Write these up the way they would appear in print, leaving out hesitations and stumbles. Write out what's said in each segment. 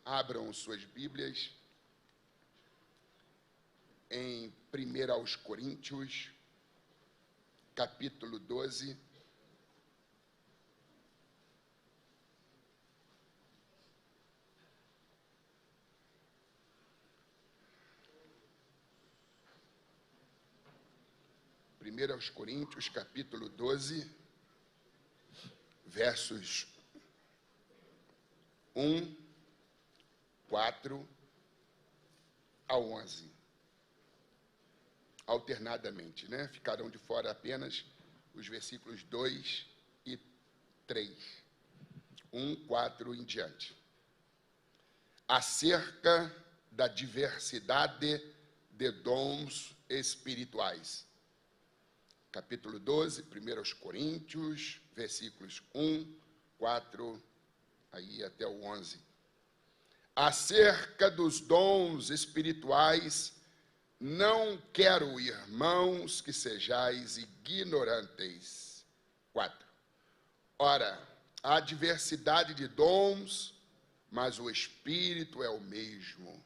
Abram suas Bíblias em 1 aos Coríntios, capítulo 12. Primeiro aos Coríntios, capítulo 12, versos 1, 4 a 11. Alternadamente, né? Ficarão de fora apenas os versículos 2 e 3. 1, 4 em diante. Acerca da diversidade de dons espirituais. Capítulo 12, 1 aos Coríntios, versículos 1, 4, aí até o 11. Acerca dos dons espirituais, não quero, irmãos, que sejais ignorantes. 4. Ora, há diversidade de dons, mas o Espírito é o mesmo.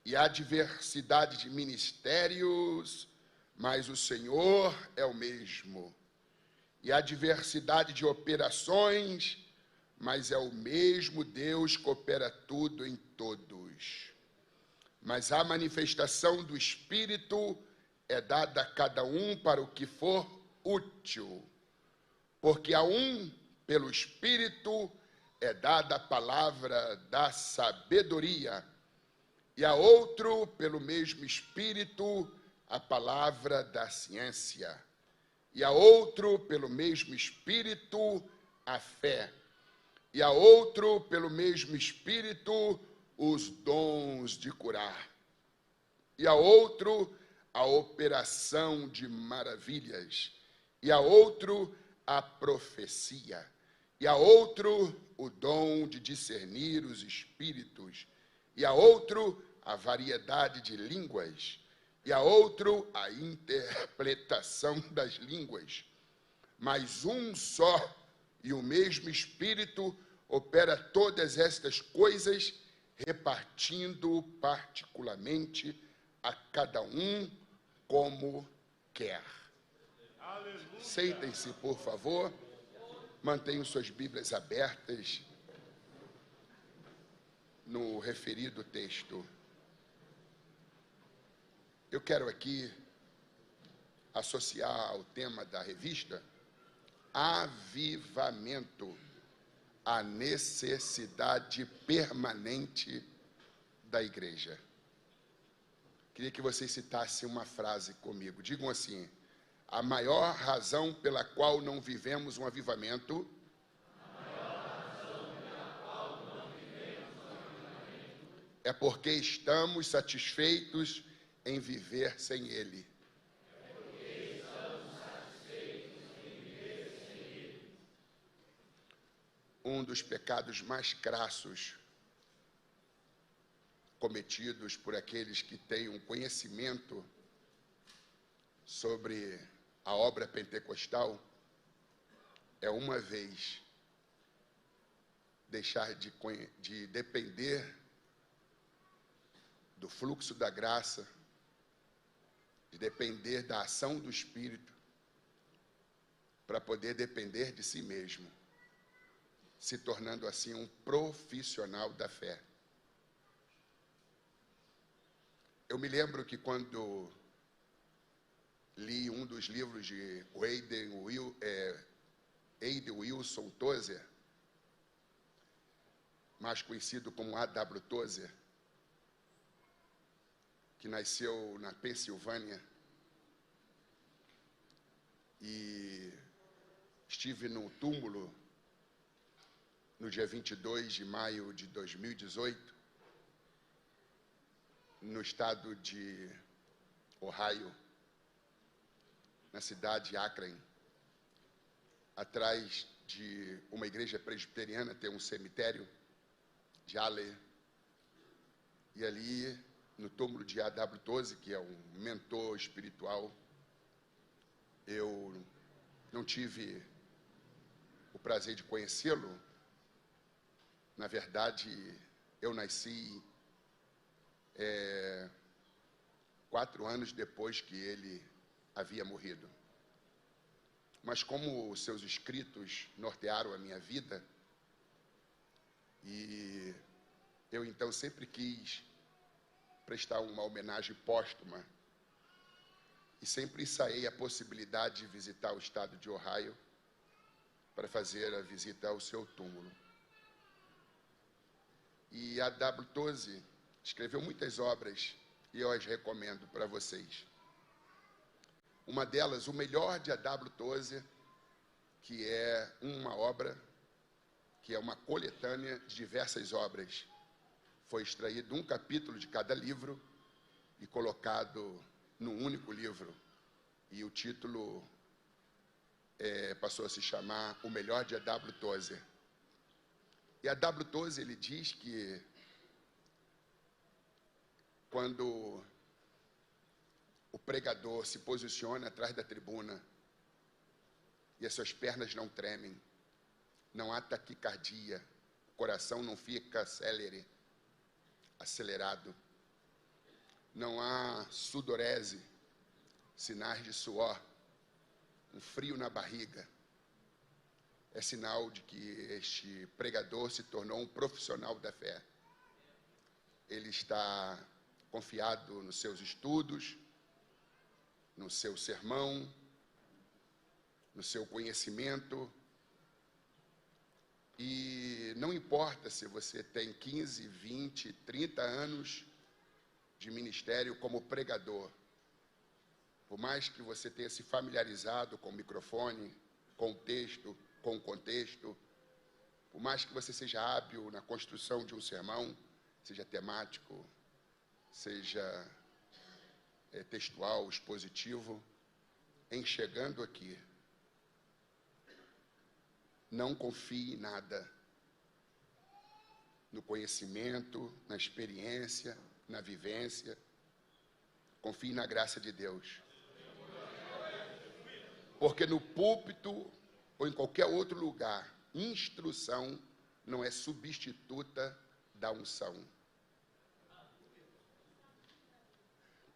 E há diversidade de ministérios, mas o Senhor é o mesmo. E há diversidade de operações, mas é o mesmo Deus que opera tudo em todos. Mas a manifestação do Espírito é dada a cada um para o que for útil. Porque a um, pelo Espírito, é dada a palavra da sabedoria, e a outro, pelo mesmo Espírito, a palavra da ciência, e a outro, pelo mesmo Espírito, a fé, e a outro, pelo mesmo Espírito, os dons de curar, e a outro, a operação de maravilhas, e a outro, a profecia, e a outro, o dom de discernir os espíritos, e a outro, a variedade de línguas, e a outro, a interpretação das línguas. Mas um só e o mesmo Espírito opera todas estas coisas, repartindo particularmente a cada um como quer. Aleluia. Sentem-se, por favor. Mantenham suas Bíblias abertas no referido texto. Eu quero aqui associar ao tema da revista avivamento, a necessidade permanente da igreja. Queria que vocês citassem uma frase comigo. Digam assim: a maior razão pela qual não vivemos um avivamento é porque estamos satisfeitos em viver sem ele. Um dos pecados mais crassos cometidos por aqueles que têm um conhecimento sobre a obra pentecostal é, uma vez, deixar de depender do fluxo da graça, de depender da ação do Espírito, para poder depender de si mesmo, se tornando assim um profissional da fé. Eu me lembro que quando li um dos livros de A.D. Wilson Tozer, mais conhecido como A.W. Tozer, que nasceu na Pensilvânia, e estive no túmulo no dia 22 de maio de 2018, no estado de Ohio, na cidade de Akron, atrás de uma igreja presbiteriana, tem um cemitério de Alley, e ali, no túmulo de A.W. Tozer, que é um mentor espiritual, eu não tive o prazer de conhecê-lo. Na verdade, Eu nasci 4 anos depois que ele havia morrido. Mas como os seus escritos nortearam a minha vida, e eu então sempre quis prestar uma homenagem póstuma, e sempre ensaiei a possibilidade de visitar o estado de Ohio para fazer a visita ao seu túmulo. E a W. Toze escreveu muitas obras, e eu as recomendo para vocês. Uma delas, O Melhor de A.W. Toze, que é uma obra, que é uma coletânea de diversas obras. Foi extraído um capítulo de cada livro e colocado num único livro. E o título passou a se chamar O Melhor de A.W. Toze. E A.W. Toze, ele diz que quando o pregador se posiciona atrás da tribuna e as suas pernas não tremem, não há taquicardia, o coração não fica acelerado, não há sudorese, sinais de suor, um frio na barriga, é sinal de que este pregador se tornou um profissional da fé. Ele está confiado nos seus estudos, no seu sermão, no seu conhecimento. E não importa se você tem 15, 20, 30 anos de ministério como pregador. Por mais que você tenha se familiarizado com o microfone, com o texto, com o contexto, por mais que você seja hábil na construção de um sermão, seja temático, seja textual, expositivo, em chegando aqui, não confie em nada, no conhecimento, na experiência, na vivência, confie na graça de Deus. Porque no púlpito ou em qualquer outro lugar, instrução não é substituta da unção.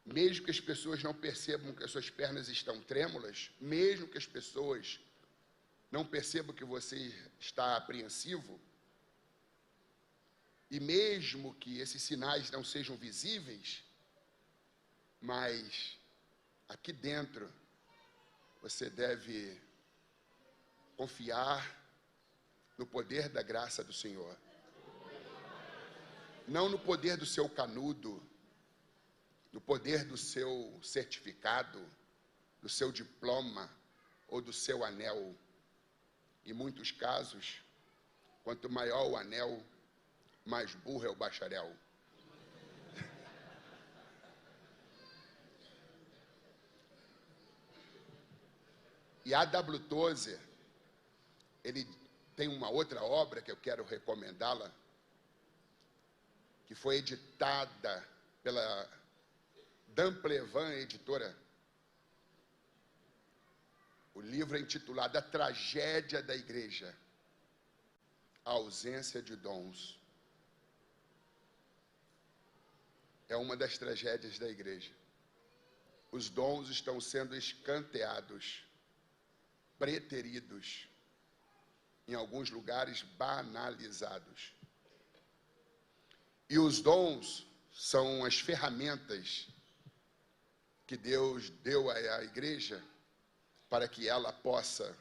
Mesmo que as pessoas não percebam que as suas pernas estão trêmulas, mesmo que as pessoas não percebam que você está apreensivo, e mesmo que esses sinais não sejam visíveis, mas aqui dentro você deve confiar no poder da graça do Senhor. Não no poder do seu canudo, no poder do seu certificado, do seu diploma ou do seu anel. Em muitos casos, quanto maior o anel, mais burro é o bacharel. E A.W. Toze, ele tem uma outra obra que eu quero recomendá-la, que foi editada pela Damplevan Editora. O livro é intitulado A Tragédia da Igreja, a ausência de dons. É uma das tragédias da igreja. Os dons estão sendo escanteados, preteridos, em alguns lugares banalizados. E os dons são as ferramentas que Deus deu à igreja para que ela possa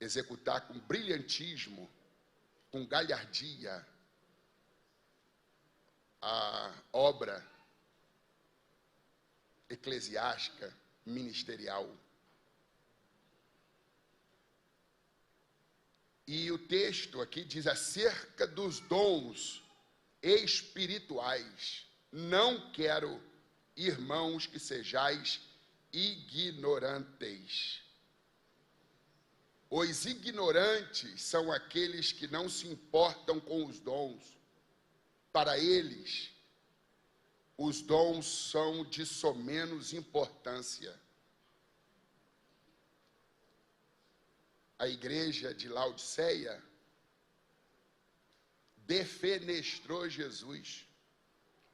executar com brilhantismo, com galhardia, a obra eclesiástica, ministerial. E o texto aqui diz acerca dos dons espirituais: não quero, irmãos, que sejais ignorantes. Os ignorantes são aqueles que não se importam com os dons. Para eles, os dons são de somenos importância. A igreja de Laodiceia defenestrou Jesus,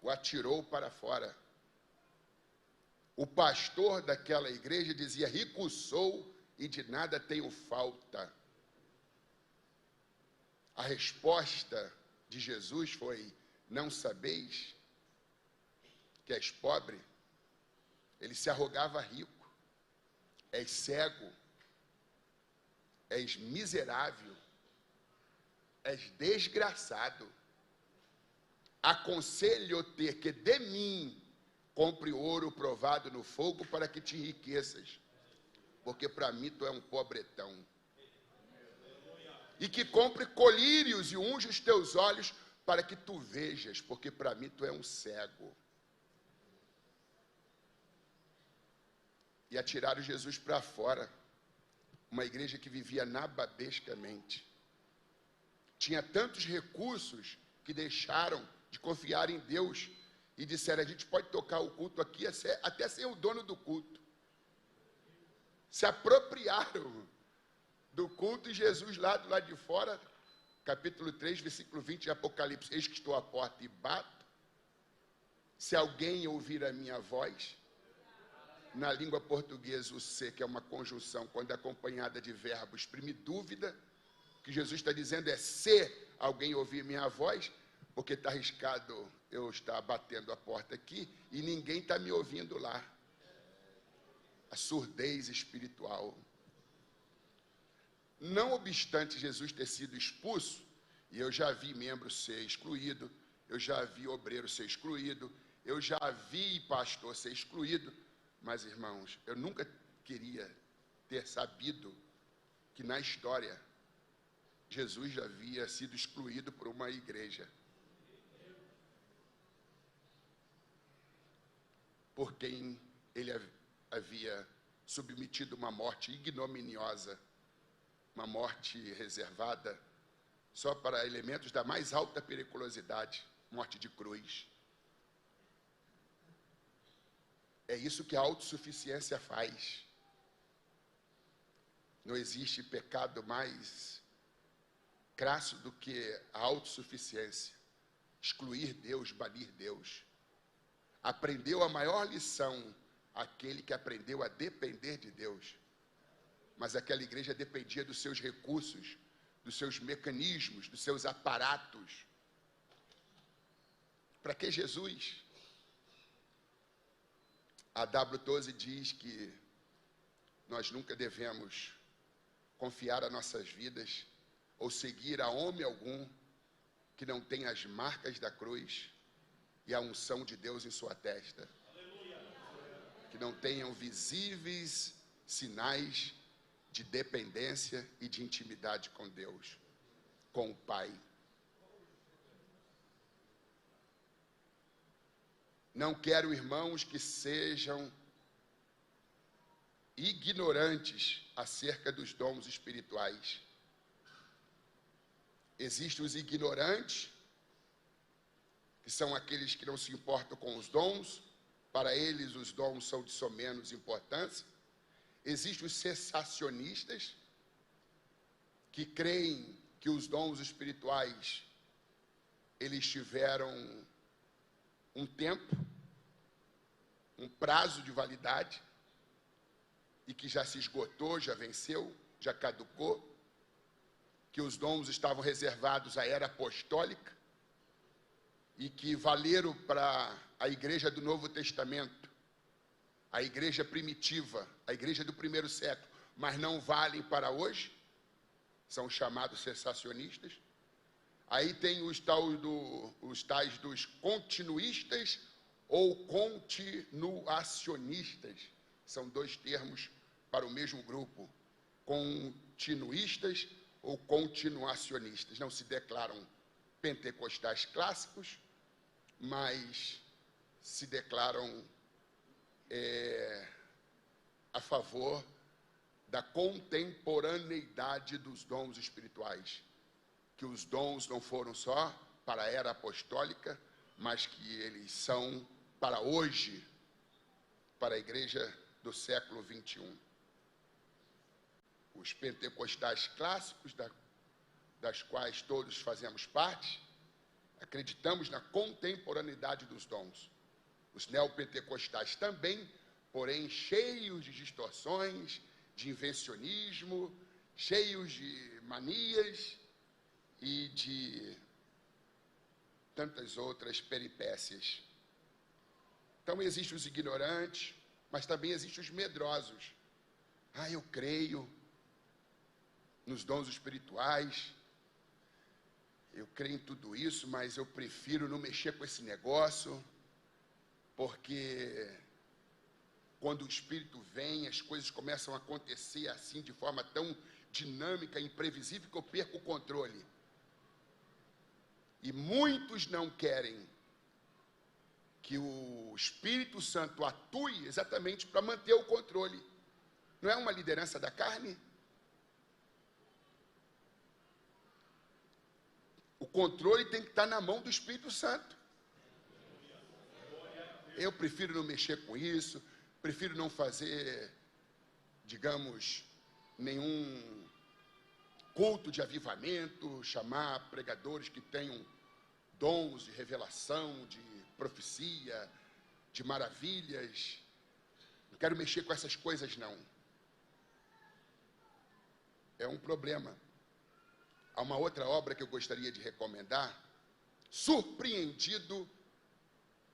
o atirou para fora. O pastor daquela igreja dizia: rico sou e de nada tenho falta. A resposta de Jesus foi: não sabeis que és pobre? Ele se arrogava rico. És cego, és miserável, és desgraçado. Aconselho-te que de mim compre ouro provado no fogo para que te enriqueças, porque para mim tu é um pobretão. E que compre colírios e unja os teus olhos para que tu vejas, porque para mim tu é um cego. E atiraram Jesus para fora. Uma igreja que vivia nababescamente. Tinha tantos recursos que deixaram de confiar em Deus e disseram: a gente pode tocar o culto aqui até sem o dono do culto. Se apropriaram do culto, e Jesus lá do lado de fora, capítulo 3, versículo 20 de Apocalipse: eis que estou à porta e bato. Se alguém ouvir a minha voz. Na língua portuguesa, o se, que é uma conjunção, quando é acompanhada de verbo, exprime dúvida. O que Jesus está dizendo é: se alguém ouvir minha voz, porque está arriscado eu estar batendo a porta aqui e ninguém está me ouvindo lá. A surdez espiritual. Não obstante Jesus ter sido expulso, e eu já vi membro ser excluído, eu já vi obreiro ser excluído, eu já vi pastor ser excluído, mas, irmãos, eu nunca queria ter sabido que na história Jesus já havia sido excluído por uma igreja, por quem ele havia submetido uma morte ignominiosa, uma morte reservada só para elementos da mais alta periculosidade, morte de cruz. É isso que a autossuficiência faz. Não existe pecado mais crasso do que a autossuficiência. Excluir Deus, banir Deus. Aprendeu a maior lição aquele que aprendeu a depender de Deus. Mas aquela igreja dependia dos seus recursos, dos seus mecanismos, dos seus aparatos. Para que Jesus? A W. Tozer diz que nós nunca devemos confiar as nossas vidas ou seguir a homem algum que não tenha as marcas da cruz e a unção de Deus em sua testa. Que não tenham visíveis sinais de dependência e de intimidade com Deus, com o Pai. Não quero, irmãos, que sejam ignorantes acerca dos dons espirituais. Existem os ignorantes, que são aqueles que não se importam com os dons. Para eles, os dons são de somenos importância. Existem os cessacionistas, que creem que os dons espirituais, eles tiveram um tempo, um prazo de validade, e que já se esgotou, já venceu, já caducou, que os dons estavam reservados à era apostólica, e que valeram para a igreja do Novo Testamento, a igreja primitiva, a igreja do primeiro século, mas não valem para hoje, são chamados cessacionistas. Aí tem os tais dos continuistas ou continuacionistas. São dois termos para o mesmo grupo. Continuistas ou continuacionistas. Não se declaram pentecostais clássicos, mas se declaram a favor da contemporaneidade dos dons espirituais. Que os dons não foram só para a era apostólica, mas que eles são para hoje, para a igreja do século 21. Os pentecostais clássicos, das quais todos fazemos parte, Acreditamos na contemporaneidade dos dons. Os neopentecostais também, porém cheios de distorções, de invencionismo, cheios de manias e de tantas outras peripécias. Então, existem os ignorantes, mas também existem os medrosos. Eu creio nos dons espirituais, eu creio em tudo isso, mas eu prefiro não mexer com esse negócio, porque quando o Espírito vem, as coisas começam a acontecer assim, de forma tão dinâmica, imprevisível, que eu perco o controle. E muitos não querem que o Espírito Santo atue exatamente para manter o controle. Não é uma liderança da carne? O controle tem que estar na mão do Espírito Santo. Eu prefiro não mexer com isso, prefiro não fazer, digamos, nenhum culto de avivamento, chamar pregadores que tenham dons de revelação, de profecia, de maravilhas. Não quero mexer com essas coisas, não. É um problema. Há uma outra obra que eu gostaria de recomendar, Surpreendido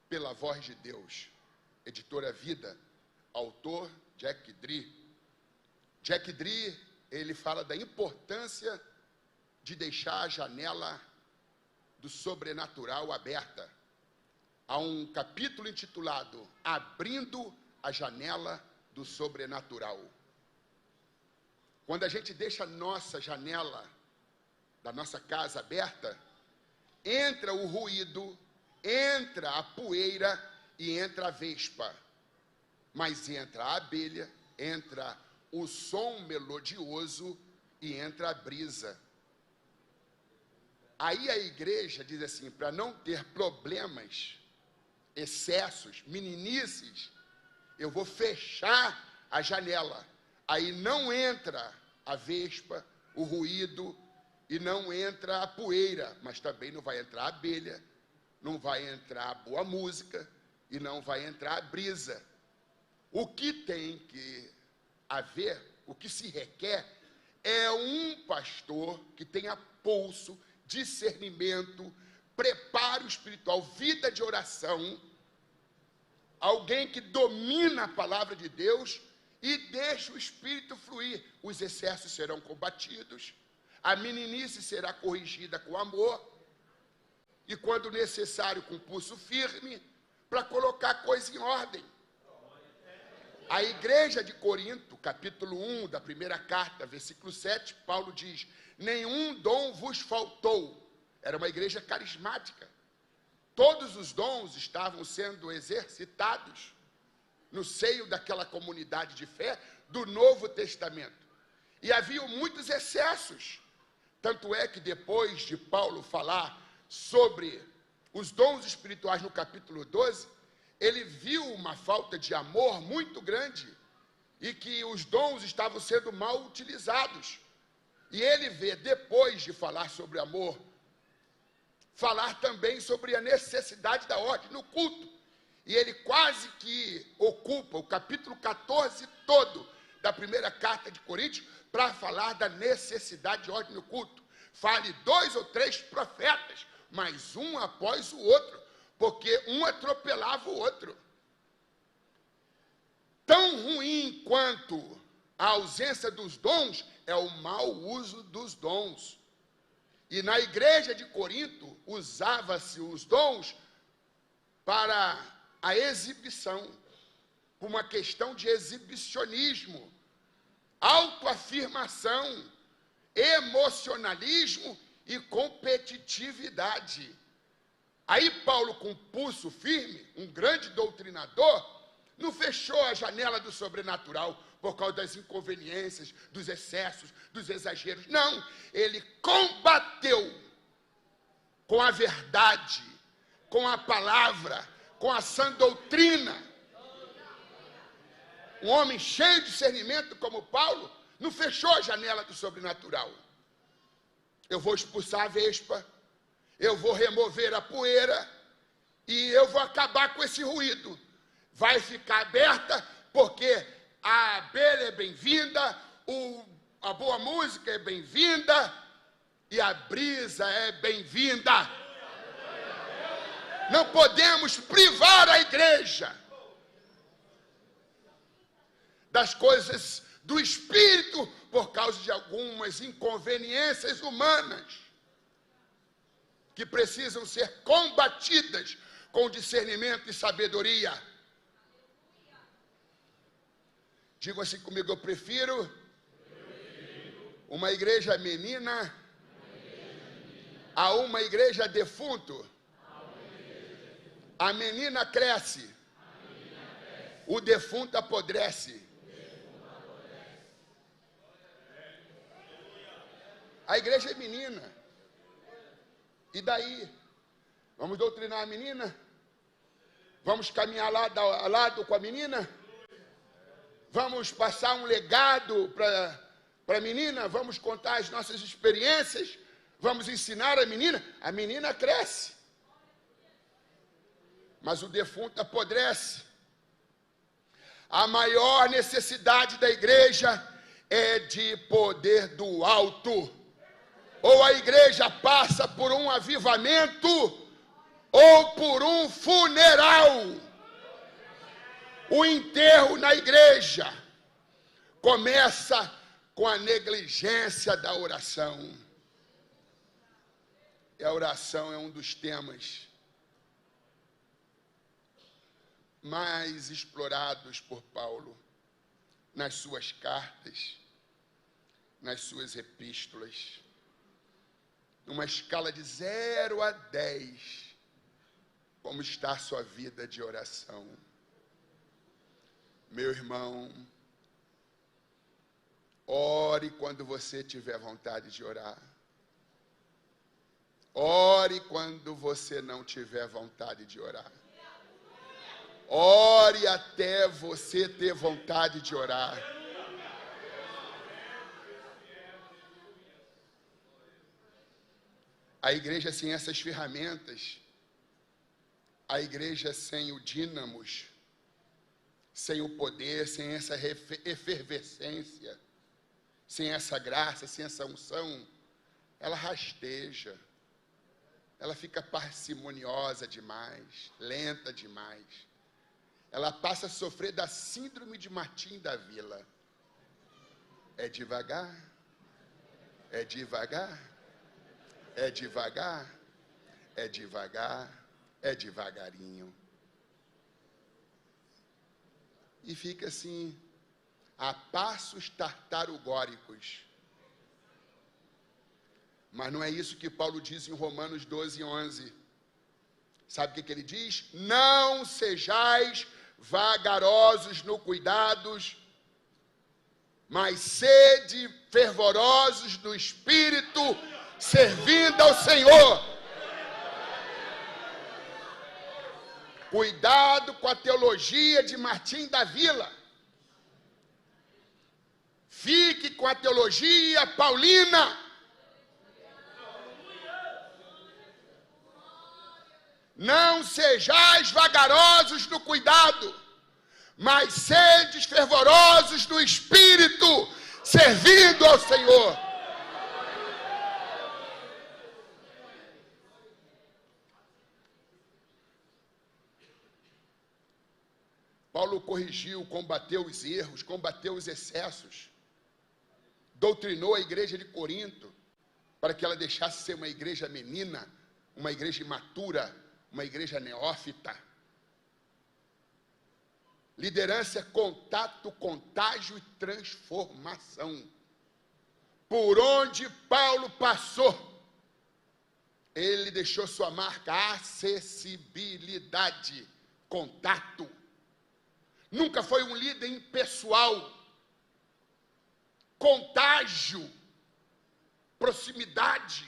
pela Voz de Deus, editora Vida, autor Jack Dee. Jack Dee, ele fala da importância de deixar a janela do sobrenatural aberta. Há um capítulo intitulado Abrindo a Janela do Sobrenatural. Quando a gente deixa a nossa janela da nossa casa aberta, entra o ruído, entra a poeira e entra a vespa. Mas entra a abelha, entra o som melodioso e entra a brisa. Aí a igreja diz assim, para não ter problemas, excessos, meninices, eu vou fechar a janela. Aí não entra a vespa, o ruído, e não entra a poeira, mas também não vai entrar a abelha, não vai entrar a boa música e não vai entrar a brisa. O que tem que haver, o que se requer, é um pastor que tenha pulso, discernimento, preparo espiritual, vida de oração, alguém que domina a palavra de Deus e deixa o Espírito fluir. Os excessos serão combatidos, a meninice será corrigida com amor, e quando necessário com pulso firme, para colocar a coisa em ordem. A igreja de Corinto, capítulo 1 da primeira carta, versículo 7, Paulo diz, nenhum dom vos faltou. Era uma igreja carismática. Todos os dons estavam sendo exercitados no seio daquela comunidade de fé do Novo Testamento. E havia muitos excessos. Tanto é que depois de Paulo falar sobre os dons espirituais no capítulo 12, ele viu uma falta de amor muito grande e que os dons estavam sendo mal utilizados. E ele vê, depois de falar sobre amor, falar também sobre a necessidade da ordem no culto. E ele quase que ocupa o capítulo 14 todo da primeira carta de Coríntios para falar da necessidade de ordem no culto. Fale 2 ou 3 profetas, mas um após o outro, porque um atropelava o outro. Tão ruim quanto a ausência dos dons é o mau uso dos dons. E na igreja de Corinto, usava-se os dons para a exibição, por uma questão de exibicionismo, autoafirmação, emocionalismo e competitividade. Aí Paulo, com pulso firme, um grande doutrinador, não fechou a janela do sobrenatural por causa das inconveniências, dos excessos, dos exageros. Não, ele combateu com a verdade, com a palavra, com a sã doutrina. Um homem cheio de discernimento como Paulo, não fechou a janela do sobrenatural. Eu vou expulsar a vespa, eu vou remover a poeira e eu vou acabar com esse ruído. Vai ficar aberta, porque a abelha é bem-vinda, a boa música é bem-vinda e a brisa é bem-vinda. Não podemos privar a igreja das coisas do Espírito por causa de algumas inconveniências humanas que precisam ser combatidas com discernimento e sabedoria. Digo assim comigo, eu prefiro uma igreja menina a uma igreja defunto. A menina cresce, o defunto apodrece. A igreja é menina. E daí? Vamos doutrinar a menina? Vamos caminhar lado a lado com a menina? Vamos passar um legado para a menina? Vamos contar as nossas experiências? Vamos ensinar a menina? A menina cresce. Mas o defunto apodrece. A maior necessidade da igreja é de poder do alto. Ou a igreja passa por um avivamento, ou por um funeral. O enterro na igreja começa com a negligência da oração. E a oração é um dos temas mais explorados por Paulo nas suas cartas, nas suas epístolas. Numa escala de 0 a 10, como está a sua vida de oração? Meu irmão, ore quando você tiver vontade de orar. Ore quando você não tiver vontade de orar. Ore até você ter vontade de orar. A igreja sem essas ferramentas, a igreja sem o dínamos, sem o poder, sem essa efervescência, sem essa graça, sem essa unção, ela rasteja, ela fica parcimoniosa demais, lenta demais. Ela passa a sofrer da síndrome de Martim da Vila. É devagar, é devagar. É devagar, é devagar, é devagarinho. E fica assim, a passos tartarugóricos. Mas não é isso que Paulo diz em Romanos 12, 11. Sabe o que ele diz? Não sejais vagarosos no cuidados, mas sede fervorosos no Espírito, servindo ao Senhor. Cuidado com a teologia de Martim da Vila. Fique com a teologia paulina. Não sejais vagarosos no cuidado, mas sedes fervorosos no Espírito, servindo ao Senhor. Paulo corrigiu, combateu os erros, combateu os excessos, doutrinou a igreja de Corinto para que ela deixasse ser uma igreja menina, uma igreja imatura, uma igreja neófita. Liderança é contato, contágio e transformação. Por onde Paulo passou, ele deixou sua marca: acessibilidade, contato. Nunca foi um líder impessoal. Contágio, proximidade,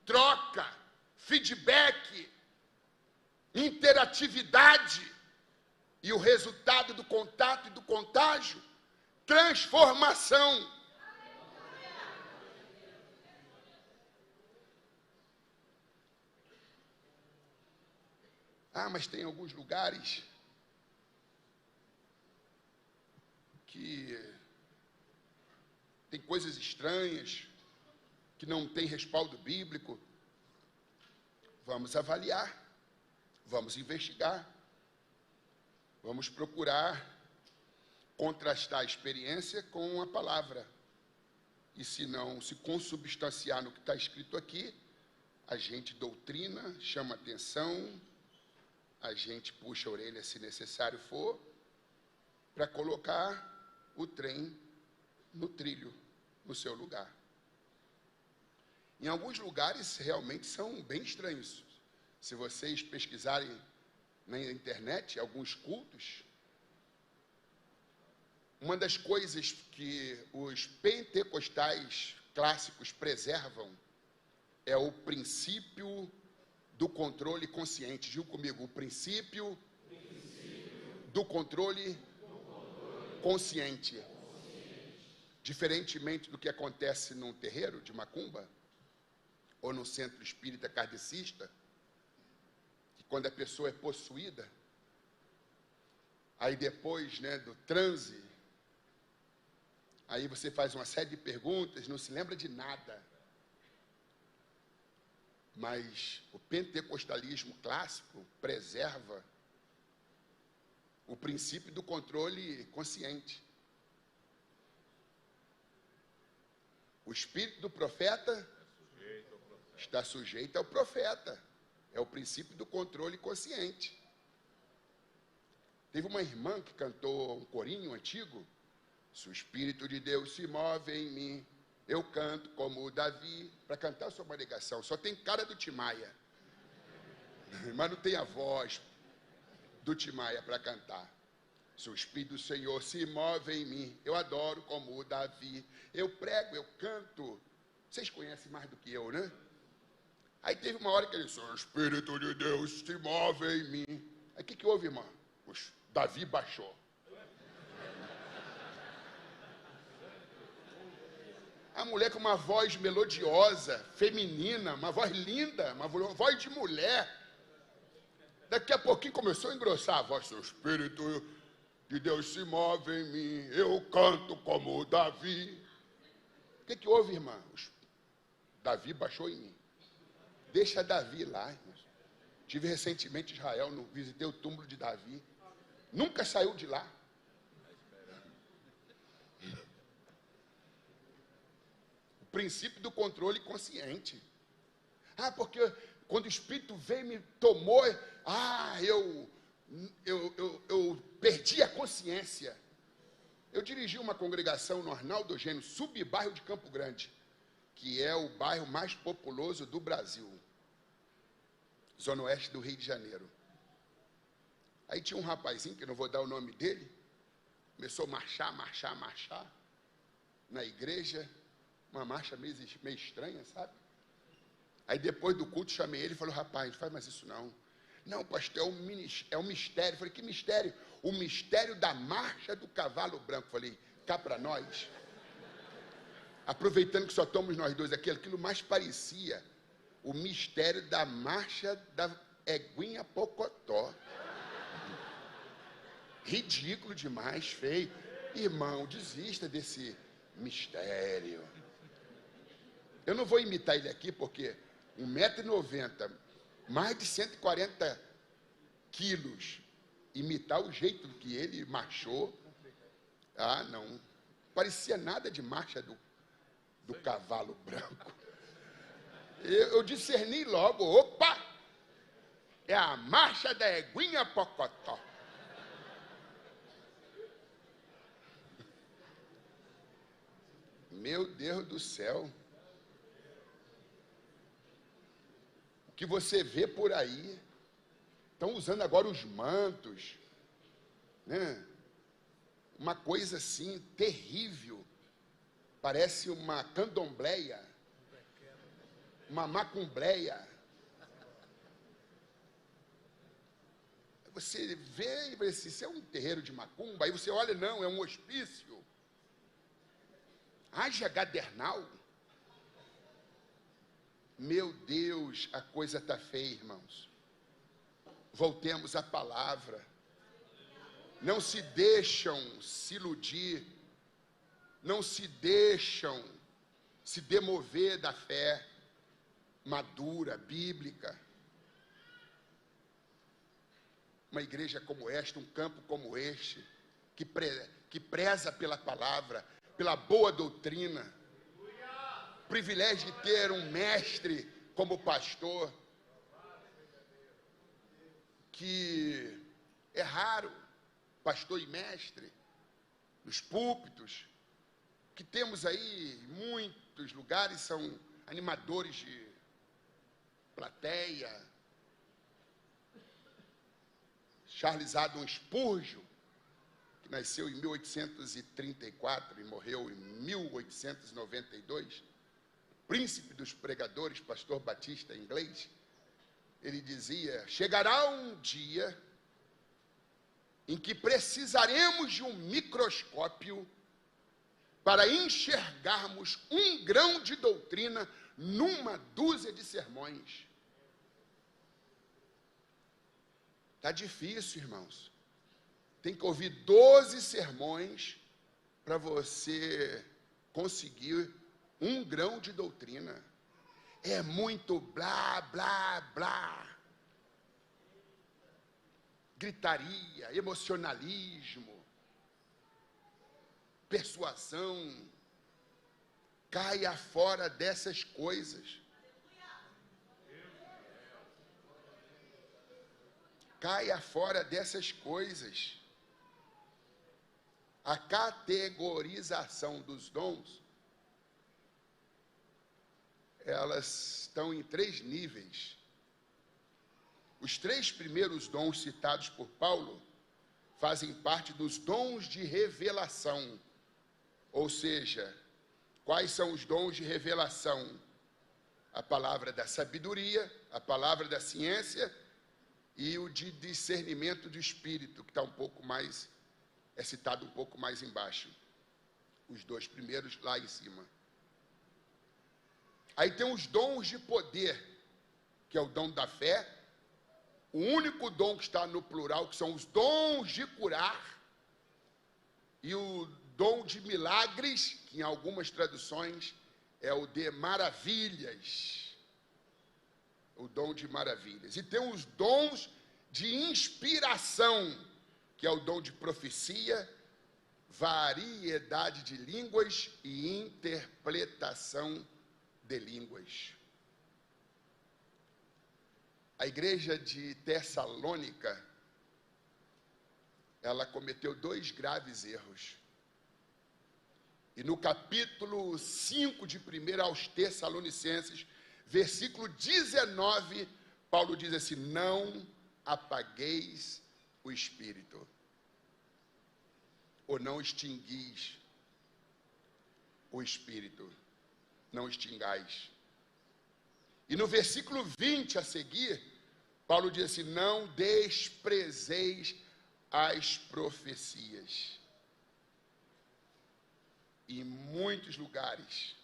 troca, feedback, interatividade. E o resultado do contato e do contágio, transformação. mas tem alguns lugares que tem coisas estranhas, que não tem respaldo bíblico. Vamos avaliar, vamos investigar, vamos procurar contrastar a experiência com a palavra. E se não se consubstanciar no que está escrito aqui, a gente doutrina, chama atenção, a gente puxa a orelha se necessário for, para colocar o trem no trilho, no seu lugar. Em alguns lugares realmente são bem estranhos. Se vocês pesquisarem na internet alguns cultos, uma das coisas que os pentecostais clássicos preservam é o princípio do controle consciente. Diga comigo, o princípio do controle consciente. Diferentemente do que acontece num terreiro de macumba, ou no centro espírita kardecista, que quando a pessoa é possuída, aí depois, do transe, aí você faz uma série de perguntas, não se lembra de nada. Mas o pentecostalismo clássico preserva o princípio do controle consciente. O espírito do profeta está sujeito ao profeta. É o princípio do controle consciente. Teve uma irmã que cantou um corinho antigo. Se o Espírito de Deus se move em mim, eu canto como o Davi. Para cantar eu sou uma negação, só tem cara do Tim Maia, mas não tem a voz do Tim Maia para cantar. Se o Espírito do Senhor se move em mim, eu adoro como o Davi. Eu prego, eu canto. Vocês conhecem mais do que eu, né? Aí teve uma hora que ele disse, o Espírito de Deus se move em mim. Aí o que houve, irmã? Davi baixou. A mulher com uma voz melodiosa, feminina, uma voz linda, uma voz de mulher. Daqui a pouquinho começou a engrossar a voz. Seu Espírito de Deus se move em mim, eu canto como o Davi. O que houve, irmãos? Davi baixou em mim. Deixa Davi lá, irmãos. Tive recentemente em Israel, visitei o túmulo de Davi. Nunca saiu de lá. O princípio do controle consciente. Porque quando o Espírito veio e me tomou, eu perdi a consciência. Eu dirigi uma congregação no Arnaldo Eugênio, subbairro de Campo Grande, que é o bairro mais populoso do Brasil, zona oeste do Rio de Janeiro. Aí tinha um rapazinho, que eu não vou dar o nome dele, começou a marchar na igreja, uma marcha meio estranha, sabe? Aí depois do culto chamei ele e falei, rapaz, não faz mais isso não. Não, pastor, é um mistério. Eu falei, que mistério? O mistério da marcha do cavalo branco. Eu falei, cá para nós. Aproveitando que só estamos nós dois aqui, aquilo mais parecia o mistério da marcha da Eguinha Pocotó. Ridículo demais, feio. Irmão, desista desse mistério. Eu não vou imitar ele aqui, porque 1,90 m, mais de 140 quilos, imitar o jeito que ele marchou, não parecia nada de marcha do cavalo branco. Eu discerni logo, opa, é a marcha da Eguinha Pocotó. Meu Deus do céu. O que você vê por aí, estão usando agora os mantos, né? Uma coisa assim, terrível. Parece uma candombleia, uma macumbleia. Você vê e vê assim, isso é um terreiro de macumba, aí você olha, não, é um hospício. Haja gadernal. Meu Deus, a coisa está feia, irmãos. voltemos à palavra. Não se deixam se iludir, não se deixam se demover da fé madura, bíblica. Uma igreja como esta, um campo como este, que preza pela palavra, pela boa doutrina, privilégio de ter um mestre como pastor, que é raro, pastor e mestre, nos púlpitos, que temos aí em muitos lugares, são animadores de plateia. Charles Haddon Spurgeon, que nasceu em 1834 e morreu em 1892, príncipe dos pregadores, pastor batista inglês, ele dizia: chegará um dia em que precisaremos de um microscópio para enxergarmos um grão de doutrina numa dúzia de sermões. Está difícil, irmãos. Tem que ouvir 12 sermões para você conseguir um grão de doutrina. É muito blá, blá, blá. Gritaria, emocionalismo, persuasão. Caia fora dessas coisas. Caia fora dessas coisas. A categorização dos dons, elas estão em 3 níveis. Os 3 primeiros dons citados por Paulo fazem parte dos dons de revelação. Ou seja, quais são os dons de revelação? A palavra da sabedoria, a palavra da ciência e o de discernimento do espírito, que está um pouco mais, é citado um pouco mais embaixo. Os 2 primeiros lá em cima. Aí tem os dons de poder, que é o dom da fé. O único dom que está no plural, que são os dons de curar. E o dom de milagres, que em algumas traduções é o de maravilhas. O dom de maravilhas. E tem os dons de inspiração, que é o dom de profecia, variedade de línguas e interpretação de línguas. A igreja de Tessalônica, ela cometeu 2 graves erros. E no capítulo 5 de 1 aos Tessalonicenses, versículo 19, Paulo diz assim: não apagueis o espírito, ou não extinguis o espírito, não extingais. E no versículo 20 a seguir, Paulo diz assim: não desprezeis as profecias. E em muitos lugares,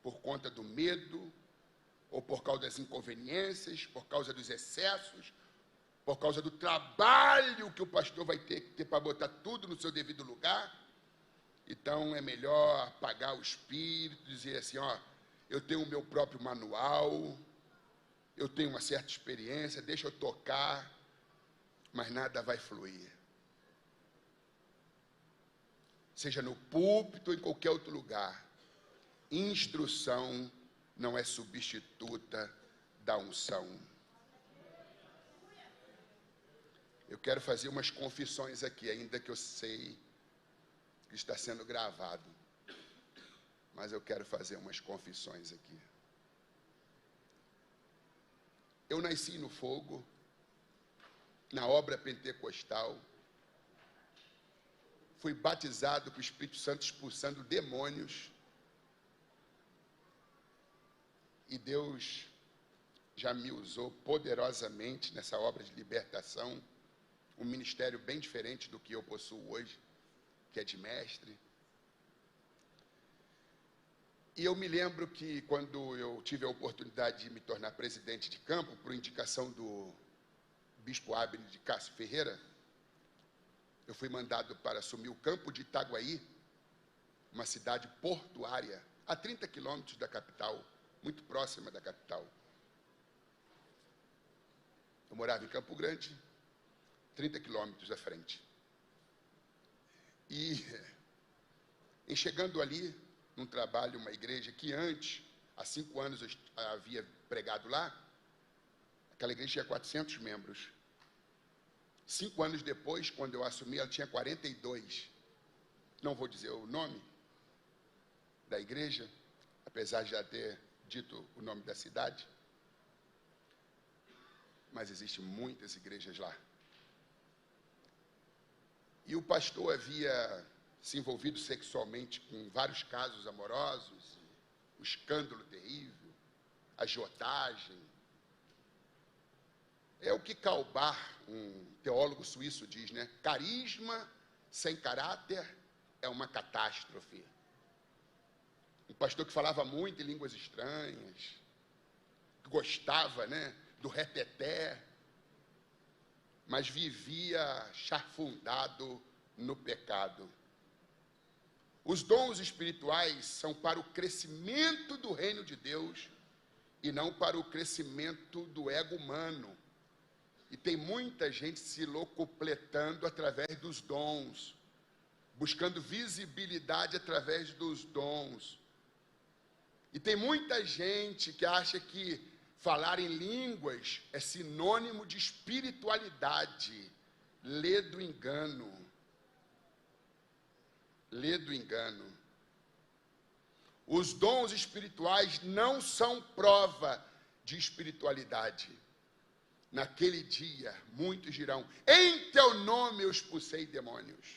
por conta do medo, ou por causa das inconveniências, por causa dos excessos, por causa do trabalho que o pastor vai ter que ter para botar tudo no seu devido lugar, então é melhor apagar o espírito, dizer assim: ó, eu tenho o meu próprio manual, eu tenho uma certa experiência, deixa eu tocar, mas nada vai fluir. Seja no púlpito ou em qualquer outro lugar, instrução não é substituta da unção. Eu quero fazer umas confissões aqui, ainda que eu sei que está sendo gravado, mas eu quero fazer umas confissões aqui. Eu nasci no fogo, na obra pentecostal, fui batizado com o Espírito Santo expulsando demônios, e Deus já me usou poderosamente nessa obra de libertação, um ministério bem diferente do que eu possuo hoje, que é de mestre. E eu me lembro que quando eu tive a oportunidade de me tornar presidente de campo, por indicação do Bispo Abner de Cássio Ferreira, eu fui mandado para assumir o campo de Itaguaí, uma cidade portuária, a 30 quilômetros da capital, muito próxima da capital. Eu morava em Campo Grande, 30 quilômetros à frente. E, em chegando ali, num trabalho, uma igreja que antes, há 5 anos, eu havia pregado lá, aquela igreja tinha 400 membros. 5 anos depois, quando eu assumi, ela tinha 42. Não vou dizer o nome da igreja, apesar de já ter dito o nome da cidade, mas existem muitas igrejas lá. E o pastor havia se envolvido sexualmente com vários casos amorosos, o escândalo terrível, a agiotagem. É o que Kalbar, um teólogo suíço, diz, né? Carisma sem caráter é uma catástrofe. Um pastor que falava muito em línguas estranhas, que gostava, né, do reteté, mas vivia chafurdado no pecado. Os dons espirituais são para o crescimento do reino de Deus e não para o crescimento do ego humano. E tem muita gente se locupletando através dos dons, buscando visibilidade através dos dons. E tem muita gente que acha que falar em línguas é sinônimo de espiritualidade. Lê do engano. Lê do engano. Os dons espirituais não são prova de espiritualidade. Naquele dia, muitos dirão: em teu nome eu expulsei demônios.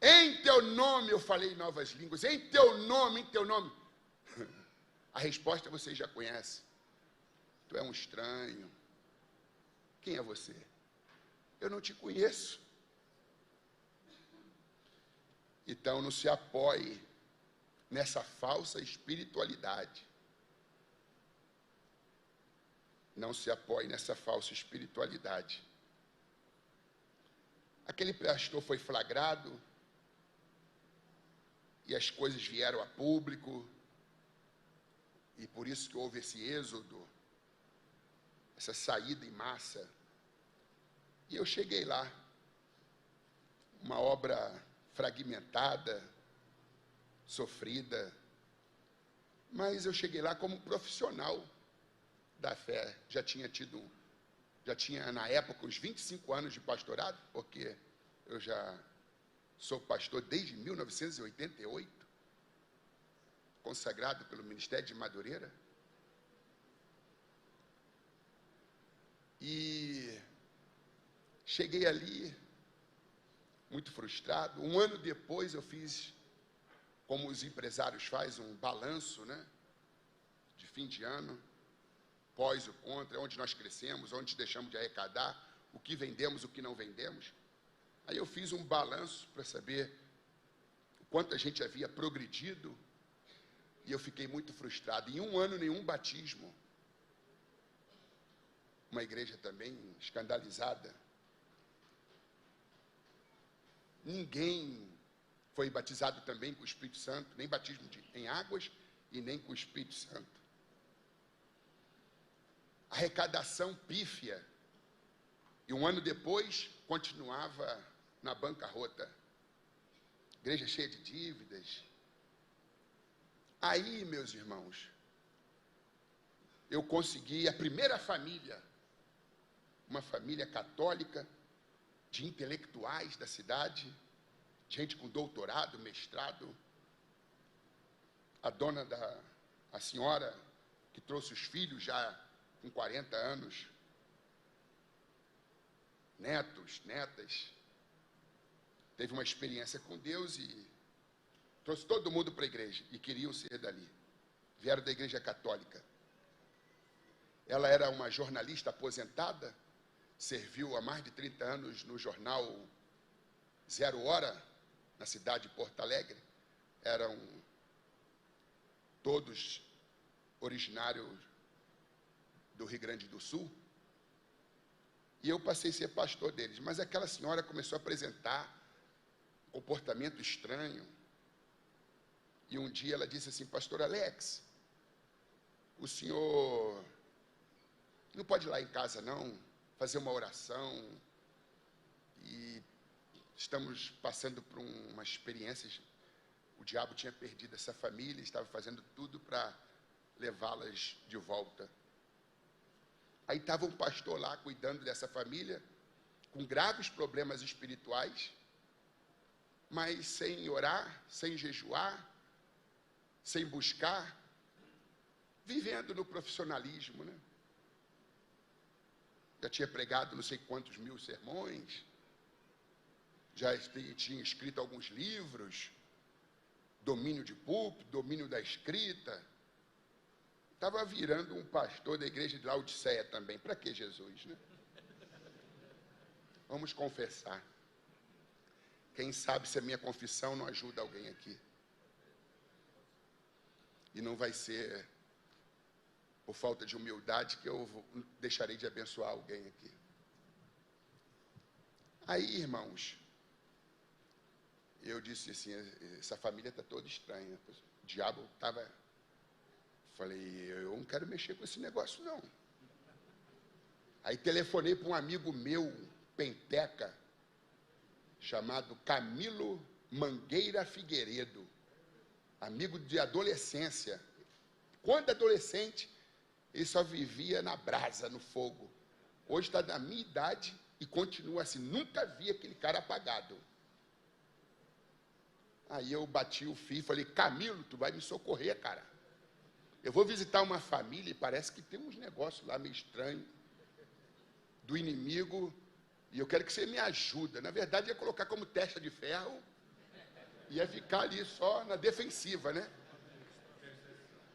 Em teu nome eu falei novas línguas. Em teu nome, em teu nome. A resposta vocês já conhecem. Tu é um estranho. Quem é você? Eu não te conheço. Então não se apoie nessa falsa espiritualidade. Não se apoie nessa falsa espiritualidade. Aquele pastor foi flagrado e as coisas vieram a público. E por isso que houve esse êxodo, essa saída em massa. E eu cheguei lá, uma obra fragmentada, sofrida, mas eu cheguei lá como profissional da fé. Já tinha na época uns 25 anos de pastorado, porque eu já sou pastor desde 1988. Consagrado pelo Ministério de Madureira. E cheguei ali, muito frustrado. 1 ano depois eu fiz, como os empresários fazem, um balanço, né, de fim de ano, pós o contra, onde nós crescemos, onde deixamos de arrecadar, o que vendemos, o que não vendemos. Aí eu fiz um balanço para saber o quanto a gente havia progredido. E eu fiquei muito frustrado. Em 1 ano, nenhum batismo. Uma igreja também escandalizada. Ninguém foi batizado também com o Espírito Santo, nem batismo em águas e nem com o Espírito Santo. Arrecadação pífia. E 1 ano depois, continuava na bancarrota. Igreja cheia de dívidas. Aí, meus irmãos, eu consegui a primeira família, uma família católica, de intelectuais da cidade, gente com doutorado, mestrado. A senhora que trouxe os filhos já com 40 anos, netos, netas, teve uma experiência com Deus e trouxe todo mundo para a igreja e queriam ser dali. Vieram da igreja católica. Ela era uma jornalista aposentada, serviu há mais de 30 anos no jornal 0 Hora, na cidade de Porto Alegre. Eram todos originários do Rio Grande do Sul. E eu passei a ser pastor deles. Mas aquela senhora começou a apresentar um comportamento estranho. E um dia ela disse assim: pastor Alex, o senhor não pode ir lá em casa não, fazer uma oração, e estamos passando por uma experiência, o diabo tinha perdido essa família, estava fazendo tudo para levá-las de volta. Aí estava um pastor lá cuidando dessa família, com graves problemas espirituais, mas sem orar, sem jejuar, sem buscar, vivendo no profissionalismo, né? Já tinha pregado não sei quantos mil sermões, já tinha escrito alguns livros, domínio de púlpito, domínio da escrita. Estava virando um pastor da igreja de Laodiceia também. Para que Jesus, né? Vamos confessar. Quem sabe se a minha confissão não ajuda alguém aqui. E não vai ser por falta de humildade que eu deixarei de abençoar alguém aqui. Aí, irmãos, eu disse assim: essa família está toda estranha. O diabo estava... Falei, eu não quero mexer com esse negócio, não. Aí telefonei para um amigo meu, penteca, chamado Camilo Mangueira Figueiredo, amigo de adolescência. Quando adolescente, ele só vivia na brasa, no fogo. Hoje está na minha idade e continua assim. Nunca vi aquele cara apagado. Aí eu bati o fio e falei: Camilo, tu vai me socorrer, cara. Eu vou visitar uma família e parece que tem uns negócios lá meio estranhos do inimigo, e eu quero que você me ajude. Na verdade, ia colocar como testa de ferro, ia ficar ali só na defensiva, né?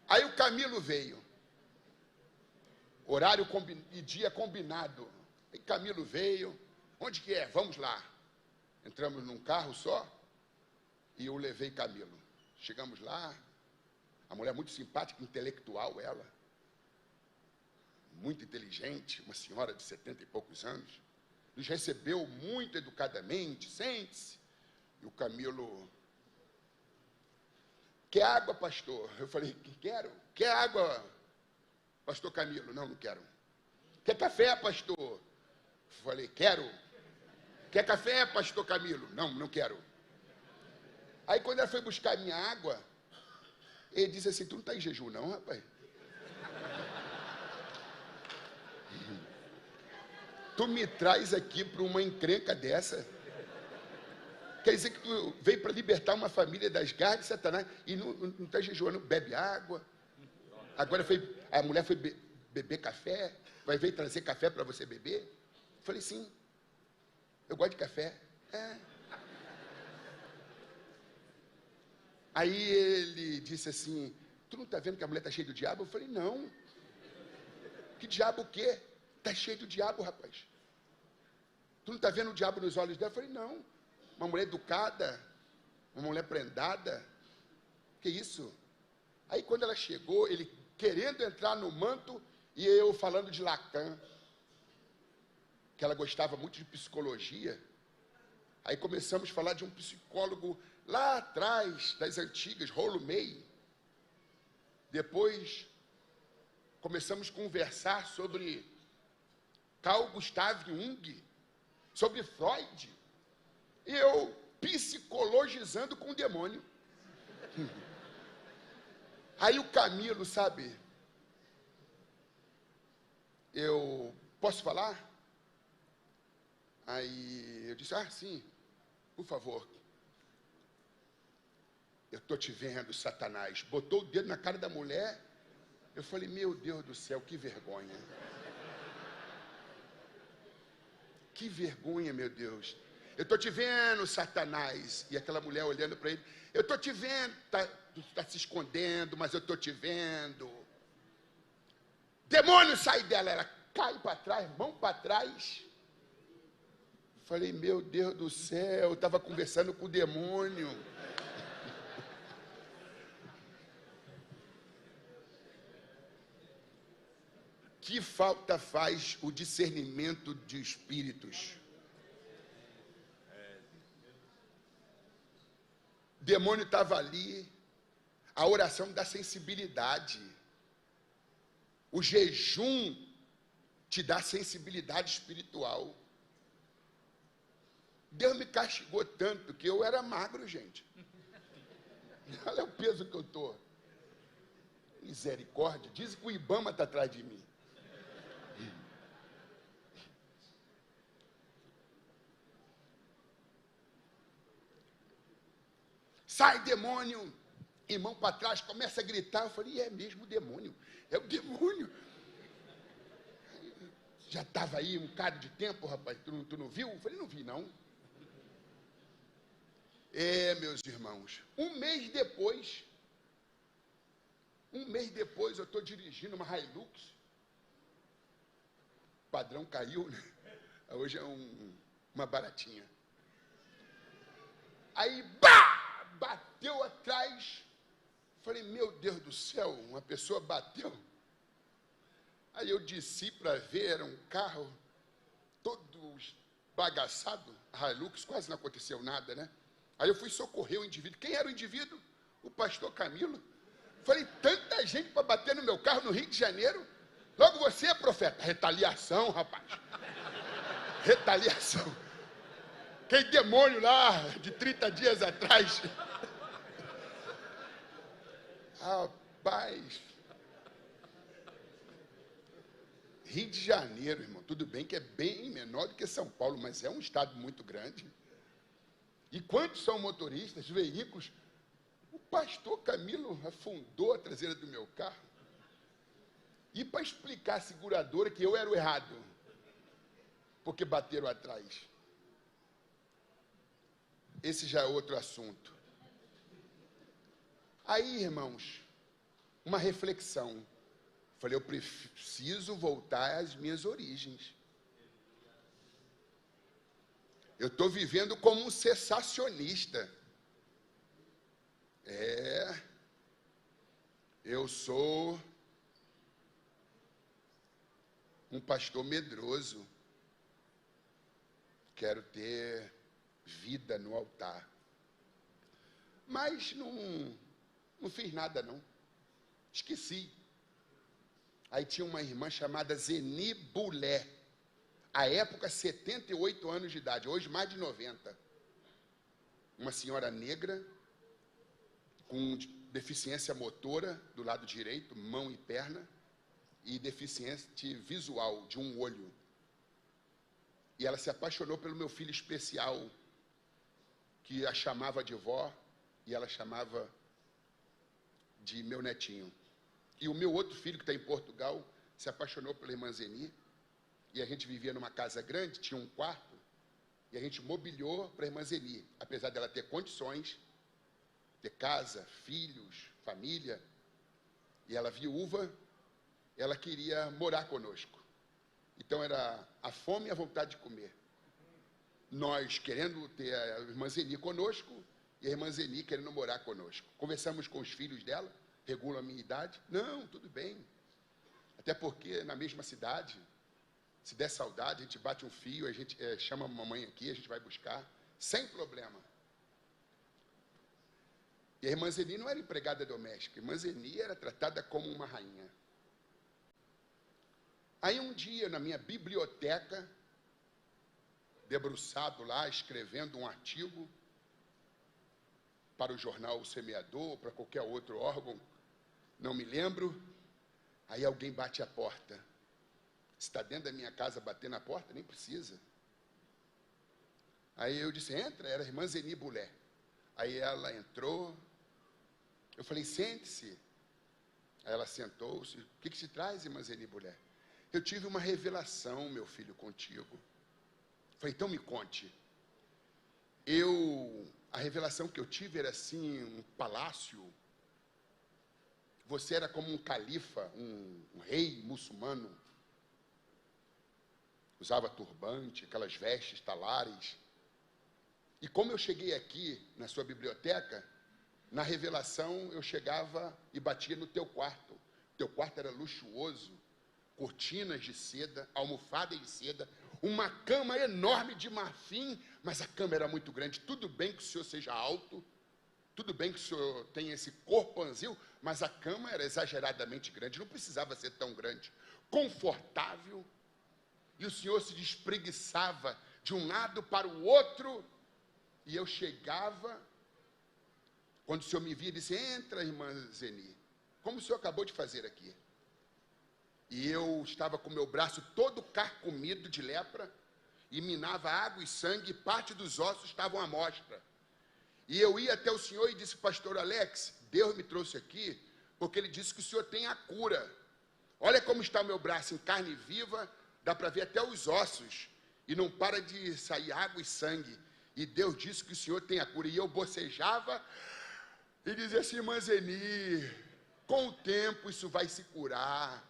Aí o Camilo veio, horário e dia combinado. Aí Camilo veio, onde que é? Vamos lá. Entramos num carro só e eu levei Camilo. Chegamos lá. A mulher muito simpática, intelectual ela, muito inteligente, uma senhora de 70 e poucos anos, nos recebeu muito educadamente, sente-se. E o Camilo: quer água, pastor? Eu falei: quero. Quer água, pastor Camilo? Não, não quero. Quer café, pastor? Eu falei: quero. Quer café, pastor Camilo? Não, não quero. Aí quando ela foi buscar minha água, ele disse assim: tu não está em jejum não, rapaz? Tu me traz aqui para uma encrenca dessa? Quer dizer que tu veio para libertar uma família das garras de Satanás e não está jejuando, bebe água. Agora a mulher foi beber café, veio trazer café para você beber? Eu falei: sim, eu gosto de café. Aí ele disse assim: tu não está vendo que a mulher está cheia do diabo? Eu falei: não. Que diabo o quê? Está cheio do diabo, rapaz. Tu não está vendo o diabo nos olhos dela? Eu falei: não. Uma mulher educada, uma mulher prendada. Que isso? Aí quando ela chegou, ele querendo entrar no manto, e eu falando de Lacan, que ela gostava muito de psicologia. Aí começamos a falar de um psicólogo lá atrás, das antigas, Rollo May. Depois, começamos a conversar sobre Carl Gustav Jung, sobre Freud. E eu psicologizando com o demônio. Aí o Camilo, sabe? Eu posso falar? Aí eu disse: sim, por favor. Eu estou te vendo, Satanás. Botou o dedo na cara da mulher. Eu falei: meu Deus do céu, que vergonha. Que vergonha, meu Deus. Eu estou te vendo, Satanás. E aquela mulher olhando para ele: eu estou te vendo. Tu está se escondendo, mas eu estou te vendo. Demônio, sai dela. Ela cai para trás, mão para trás. Falei: meu Deus do céu, eu estava conversando com o demônio. que falta faz o discernimento de espíritos. O demônio estava ali, a oração da sensibilidade. O jejum te dá sensibilidade espiritual. Deus me castigou tanto que eu era magro, gente. Olha o peso que eu estou. Misericórdia. Dizem que o Ibama está atrás de mim. Sai, demônio! Irmão para trás, começa a gritar. Eu falei, é mesmo o demônio. É o demônio. Já estava aí um bocado de tempo, rapaz. Tu não viu? Eu falei, não vi, não. Meus irmãos, um mês depois, eu estou dirigindo uma Hilux. O padrão caiu, né? Hoje é uma baratinha. Aí, bateu atrás. Falei, meu Deus do céu, uma pessoa bateu. Aí eu desci para ver, era um carro todo bagaçado, Hilux, quase não aconteceu nada, né? Aí eu fui socorrer o indivíduo. Quem era o indivíduo? O pastor Camilo. Falei, tanta gente para bater no meu carro no Rio de Janeiro. Logo você é profeta. Retaliação, rapaz. Retaliação. Aquele demônio lá, de 30 dias atrás. Rapaz. Rio de Janeiro, irmão. Tudo bem que é bem menor do que São Paulo, mas é um estado muito grande. E quantos são motoristas, veículos? O pastor Camilo afundou a traseira do meu carro. E para explicar à seguradora que eu era o errado, porque bateram atrás. Esse já é outro assunto. Aí, irmãos, uma reflexão. Falei, eu preciso voltar às minhas origens. Eu estou vivendo como um cessacionista. Eu sou um pastor medroso. Quero ter vida no altar. Mas não fiz nada, não. Esqueci. Aí tinha uma irmã chamada Zeni Bulé. À época, 78 anos de idade. Hoje, mais de 90. Uma senhora negra, com deficiência motora do lado direito, mão e perna, e deficiência visual de um olho. E ela se apaixonou pelo meu filho especial, que a chamava de vó, e ela chamava de meu netinho. E o meu outro filho, que está em Portugal, se apaixonou pela irmã Zeni, e a gente vivia numa casa grande, tinha um quarto, e a gente mobiliou para a irmã Zeni, apesar dela ter condições, ter casa, filhos, família, e ela viúva, ela queria morar conosco. Então era a fome e a vontade de comer. Nós querendo ter a irmã Zeni conosco, e a irmã Zeni querendo morar conosco. Conversamos com os filhos dela, regulam a minha idade. Não, tudo bem. Até porque na mesma cidade, se der saudade, a gente bate um fio, a gente chama a mamãe aqui, a gente vai buscar, sem problema. E a irmã Zeni não era empregada doméstica, a irmã Zeni era tratada como uma rainha. Aí um dia, na minha biblioteca, debruçado lá, escrevendo um artigo para o jornal O Semeador, para qualquer outro órgão, não me lembro, aí alguém bate a porta. Está dentro da minha casa batendo na porta? Nem precisa. Aí eu disse, entra, era a irmã Zeni Bulé. Aí ela entrou, eu falei, sente-se. Aí ela sentou-se. O que se traz, irmã Zeni Bulé? Eu tive uma revelação, meu filho, contigo. Falei, então me conte. A revelação que eu tive era assim, um palácio. Você era como um califa, um rei muçulmano. Usava turbante, aquelas vestes talares. E como eu cheguei aqui na sua biblioteca, na revelação eu chegava e batia no teu quarto. Teu quarto era luxuoso, cortinas de seda, almofadas de seda, uma cama enorme de marfim, mas a cama era muito grande. Tudo bem que o senhor seja alto, tudo bem que o senhor tenha esse corpo anzil, mas a cama era exageradamente grande, não precisava ser tão grande. Confortável, e o senhor se despreguiçava de um lado para o outro, e eu chegava, quando o senhor me via, disse: entra, irmã Zeni, como o senhor acabou de fazer aqui. E eu estava com meu braço todo carcomido de lepra, e minava água e sangue, e parte dos ossos estavam à mostra. E eu ia até o senhor e disse: pastor Alex, Deus me trouxe aqui, porque ele disse que o senhor tem a cura. Olha como está o meu braço, em carne viva, dá para ver até os ossos, e não para de sair água e sangue. E Deus disse que o senhor tem a cura. E eu bocejava e dizia assim: irmã Zeni, com o tempo isso vai se curar.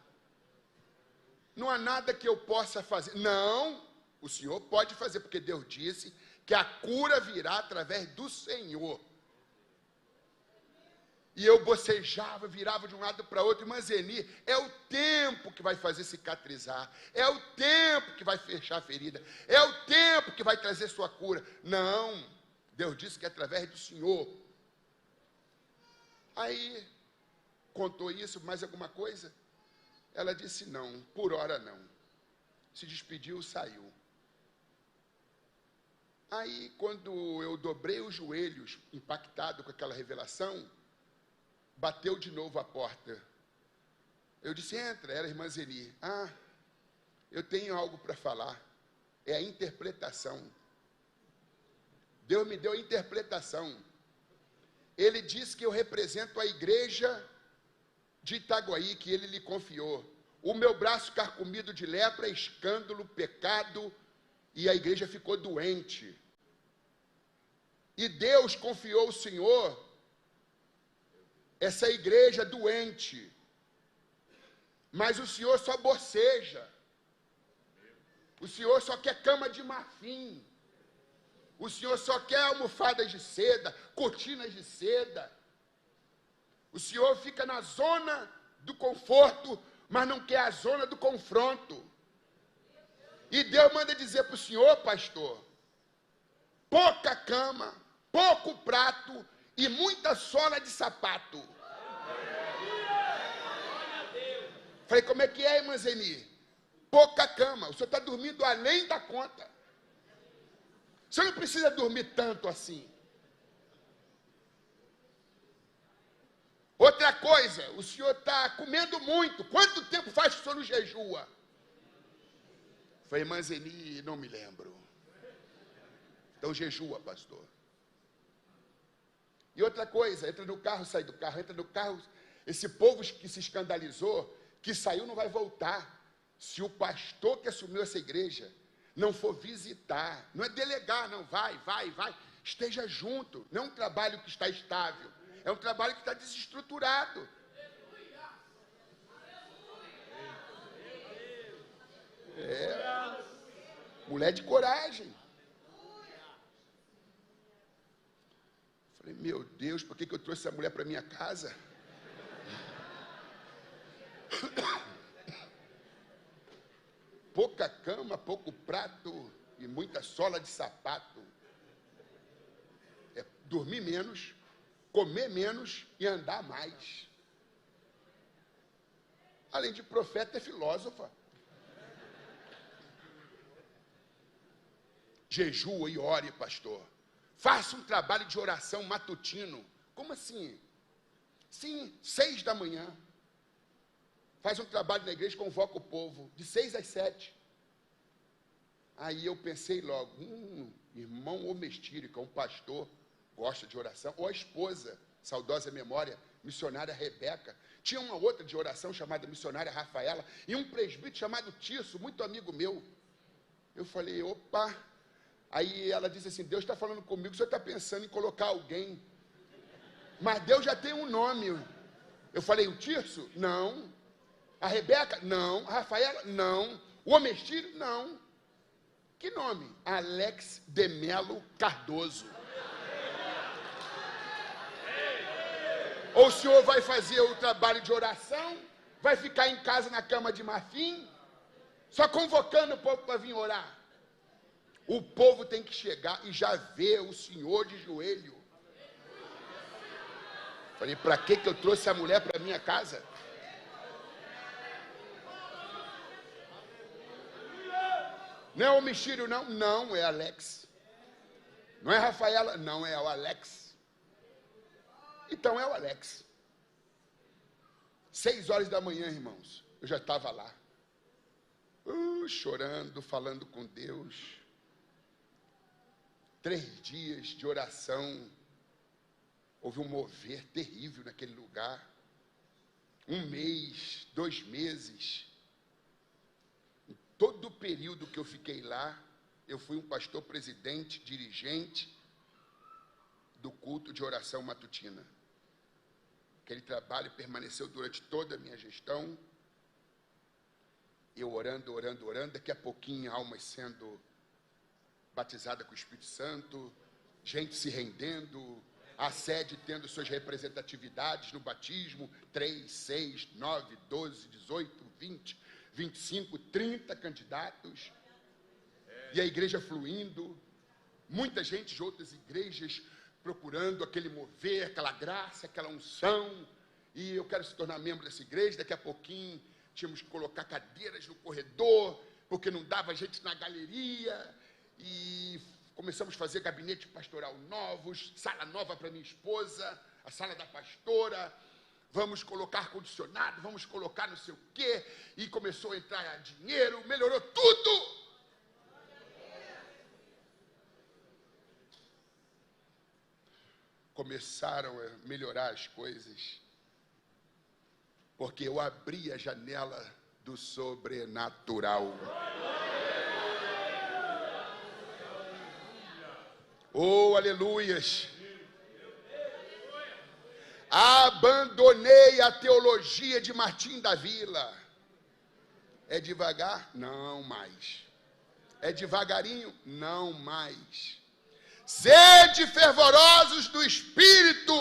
Não há nada que eu possa fazer. Não, o senhor pode fazer, porque Deus disse que a cura virá através do Senhor. E eu bocejava, virava de um lado para outro. Irmã Zeni, é o tempo que vai fazer cicatrizar, é o tempo que vai fechar a ferida, é o tempo que vai trazer sua cura. Não, Deus disse que é através do Senhor. Aí, contou isso, mais alguma coisa? Ela disse: não, por hora não. Se despediu, saiu. Aí, quando eu dobrei os joelhos, impactado com aquela revelação, bateu de novo a porta. Eu disse: entra. Era a irmã Zeni. Ah, eu tenho algo para falar. É a interpretação. Deus me deu a interpretação. Ele disse que eu represento a igreja de Itaguaí, que ele lhe confiou. O meu braço carcomido de lepra é escândalo, pecado, e a igreja ficou doente. E Deus confiou ao Senhor essa igreja doente, mas o Senhor só boceja, o Senhor só quer cama de marfim, o Senhor só quer almofadas de seda, cortinas de seda. O Senhor fica na zona do conforto, mas não quer a zona do confronto. E Deus manda dizer para o senhor, pastor: pouca cama, pouco prato e muita sola de sapato. Falei: como é que é, irmã Zeni? Pouca cama, o senhor está dormindo além da conta. O senhor não precisa dormir tanto assim. Outra coisa, o senhor está comendo muito. Quanto tempo faz que o senhor não jejua? Falei: irmã Zeni, não me lembro. Então jejua, pastor. E outra coisa, entra no carro, sai do carro, entra no carro. Esse povo que se escandalizou, que saiu, não vai voltar. Se o pastor que assumiu essa igreja não for visitar, não é delegar, não, vai. Esteja junto. Não é um trabalho que está estável. É um trabalho que está desestruturado. Mulher de coragem. Falei: meu Deus, por que eu trouxe essa mulher para minha casa? Pouca cama, pouco prato e muita sola de sapato. É dormir menos, comer menos e andar mais. Além de profeta, é filósofa. Jejua e ore, pastor. Faça um trabalho de oração matutino. Como assim? Sim, 6 da manhã. Faz um trabalho na igreja, convoca o povo, de 6 às 7. Aí eu pensei logo: irmão Omestírio, que é um pastor, gosta de oração. Ou a esposa, saudosa memória, missionária Rebeca. Tinha uma outra de oração chamada missionária Rafaela. E um presbítero chamado Tirso, muito amigo meu. Eu falei: opa. Aí ela disse assim: Deus está falando comigo, o senhor está pensando em colocar alguém. Mas Deus já tem um nome. Eu falei: o Tirso? Não. A Rebeca? Não. A Rafaela? Não. O Omestírio? Não. Que nome? Alex de Melo Cardoso. Ou o senhor vai fazer o trabalho de oração, Vai ficar em casa na cama de marfim, só convocando o povo para vir orar. O povo tem que chegar e já ver o Senhor de joelho. Falei, para que eu trouxe a mulher para minha casa? Não é o Mexírio, não. Não, é Alex. Não é Rafaela, não, é o Alex. Então é o Alex. 6 horas da manhã, irmãos, eu já estava lá. Chorando, falando com Deus. 3 dias de oração. Houve um mover terrível naquele lugar. 1 mês, 2 meses. Em todo o período que eu fiquei lá, eu fui um pastor presidente, dirigente do culto de oração matutina. Aquele trabalho permaneceu durante toda a minha gestão. Eu orando, orando, orando. Daqui a pouquinho, almas sendo batizadas com o Espírito Santo. Gente se rendendo. A sede tendo suas representatividades no batismo. 3, 6, 9, 12, 18, 20, 25, 30 candidatos. E a igreja fluindo. Muita gente de outras igrejas procurando aquele mover, aquela graça, aquela unção. E eu quero se tornar membro dessa igreja. Daqui a pouquinho tínhamos que colocar cadeiras no corredor, porque não dava gente na galeria. E começamos a fazer gabinete pastoral novos, sala nova para minha esposa, a sala da pastora. Vamos colocar ar-condicionado, vamos colocar não sei o quê. E começou a entrar dinheiro, melhorou tudo. Começaram a melhorar as coisas, porque eu abri a janela do sobrenatural. Oh, aleluias! Abandonei a teologia de Martim da Vila. É devagar? Não mais. É devagarinho? Não mais. Sede fervorosos do Espírito,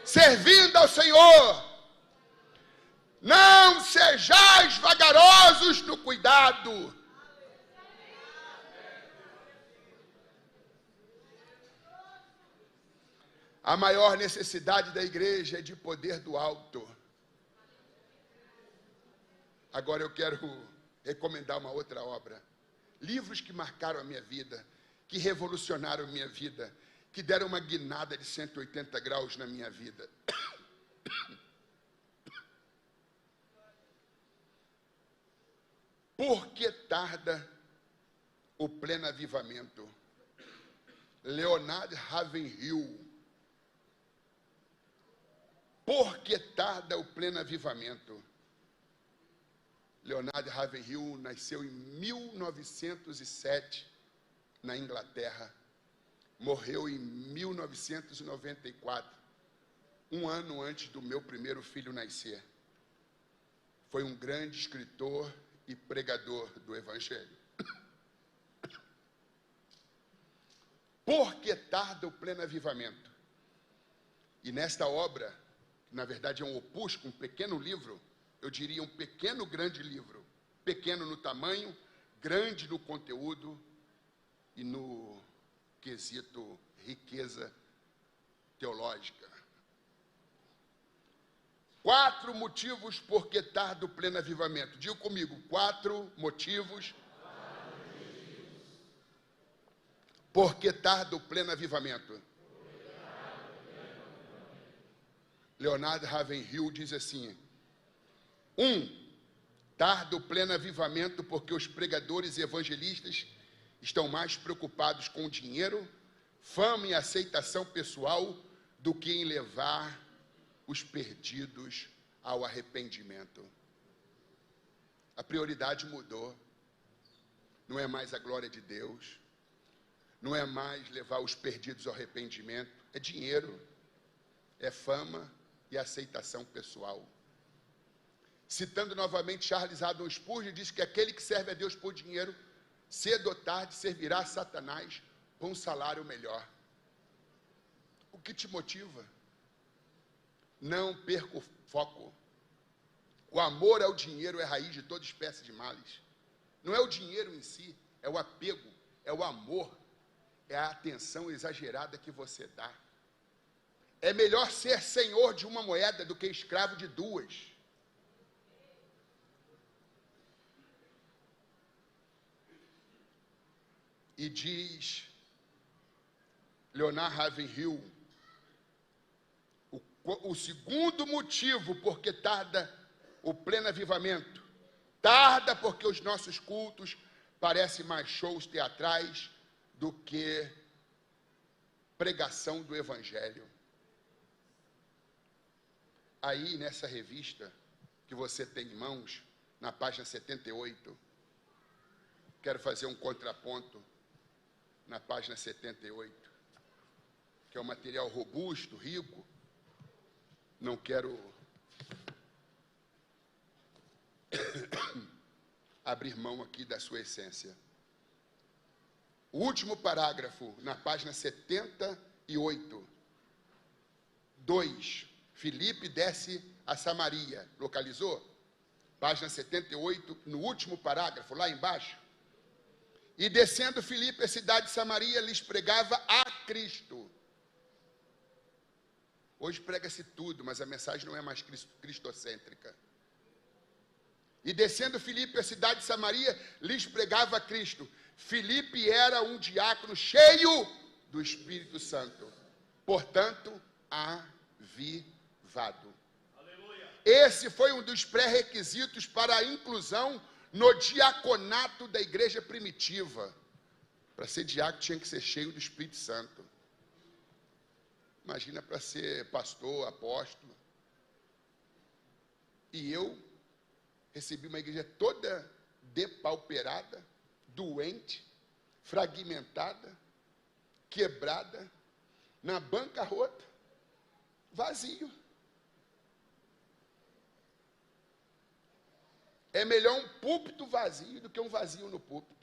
servindo ao Senhor. Não sejais vagarosos no cuidado. A maior necessidade da igreja é de poder do alto. Agora eu quero recomendar uma outra obra. Livros que marcaram a minha vida, que revolucionaram a minha vida, que deram uma guinada de 180 graus na minha vida. Por que tarda o pleno avivamento? Leonard Ravenhill. Por que tarda o pleno avivamento? Leonard Ravenhill nasceu em 1907, na Inglaterra. Morreu em 1994, um ano antes do meu primeiro filho nascer. Foi um grande escritor e pregador do Evangelho. Por que tarda o pleno avivamento? E nesta obra, que na verdade é um opúsculo, um pequeno livro, eu diria um pequeno grande livro, pequeno no tamanho, grande no conteúdo e no quesito riqueza teológica. 4 motivos por que tarda o pleno avivamento. Diga comigo, 4 motivos por que tarda o pleno avivamento. Leonard Ravenhill diz assim: 1. Tarda o pleno avivamento porque os pregadores e evangelistas estão mais preocupados com dinheiro, fama e aceitação pessoal do que em levar os perdidos ao arrependimento. A prioridade mudou. Não é mais a glória de Deus. Não é mais levar os perdidos ao arrependimento. É dinheiro. É fama e aceitação pessoal. Citando novamente Charles Haddon Spurgeon, diz que aquele que serve a Deus por dinheiro, cedo ou tarde servirá a Satanás com um salário melhor. O que te motiva? Não perca o foco. O amor ao dinheiro é a raiz de toda espécie de males. Não é o dinheiro em si, é o apego, é o amor, é a atenção exagerada que você dá. É melhor ser senhor de uma moeda do que escravo de duas. E diz Leonard Ravenhill, o segundo motivo porque tarda o pleno avivamento, tarda porque os nossos cultos parecem mais shows teatrais do que pregação do Evangelho. Aí, nessa revista que você tem em mãos, na página 78, quero fazer um contraponto na página 78, que é um material robusto, rico. Não quero abrir mão aqui da sua essência. O último parágrafo, na página 78, 2, Filipe desce a Samaria. Localizou? Página 78, no último parágrafo, lá embaixo. E descendo Filipe a cidade de Samaria, lhes pregava a Cristo. Hoje prega-se tudo, mas a mensagem não é mais cristocêntrica. E descendo Filipe a cidade de Samaria, lhes pregava a Cristo. Filipe era um diácono cheio do Espírito Santo, portanto, avivado. Aleluia. Esse foi um dos pré-requisitos para a inclusão no diaconato da igreja primitiva. Para ser diácono tinha que ser cheio do Espírito Santo. Imagina para ser pastor, apóstolo. E eu recebi uma igreja toda depauperada, doente, fragmentada, quebrada, na bancarrota, vazio. É melhor um púlpito vazio do que um vazio no púlpito.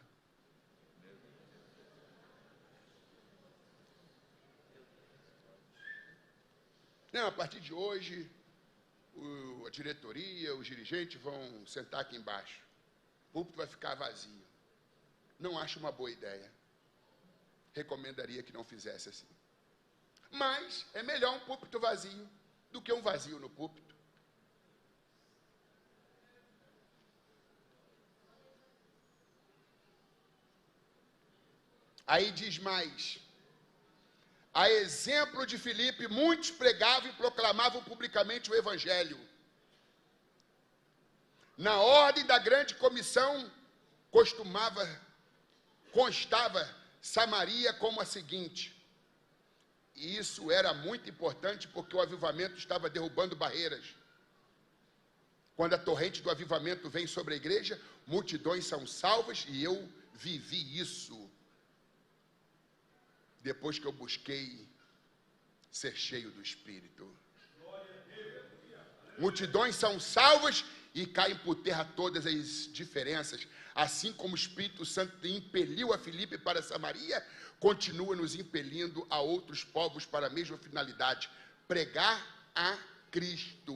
Não, a partir de hoje, a diretoria, os dirigentes vão sentar aqui embaixo. O púlpito vai ficar vazio. Não acho uma boa ideia. Recomendaria que não fizesse assim. Mas é melhor um púlpito vazio do que um vazio no púlpito. Aí diz mais: a exemplo de Filipe, muitos pregavam e proclamavam publicamente o Evangelho. Na ordem da grande comissão, constava Samaria como a seguinte. E isso era muito importante porque o avivamento estava derrubando barreiras. Quando a torrente do avivamento vem sobre a igreja, multidões são salvas, e eu vivi isso depois que eu busquei ser cheio do Espírito. Multidões são salvas e caem por terra todas as diferenças. Assim como o Espírito Santo impeliu a Filipe para Samaria, continua nos impelindo a outros povos para a mesma finalidade: pregar a Cristo.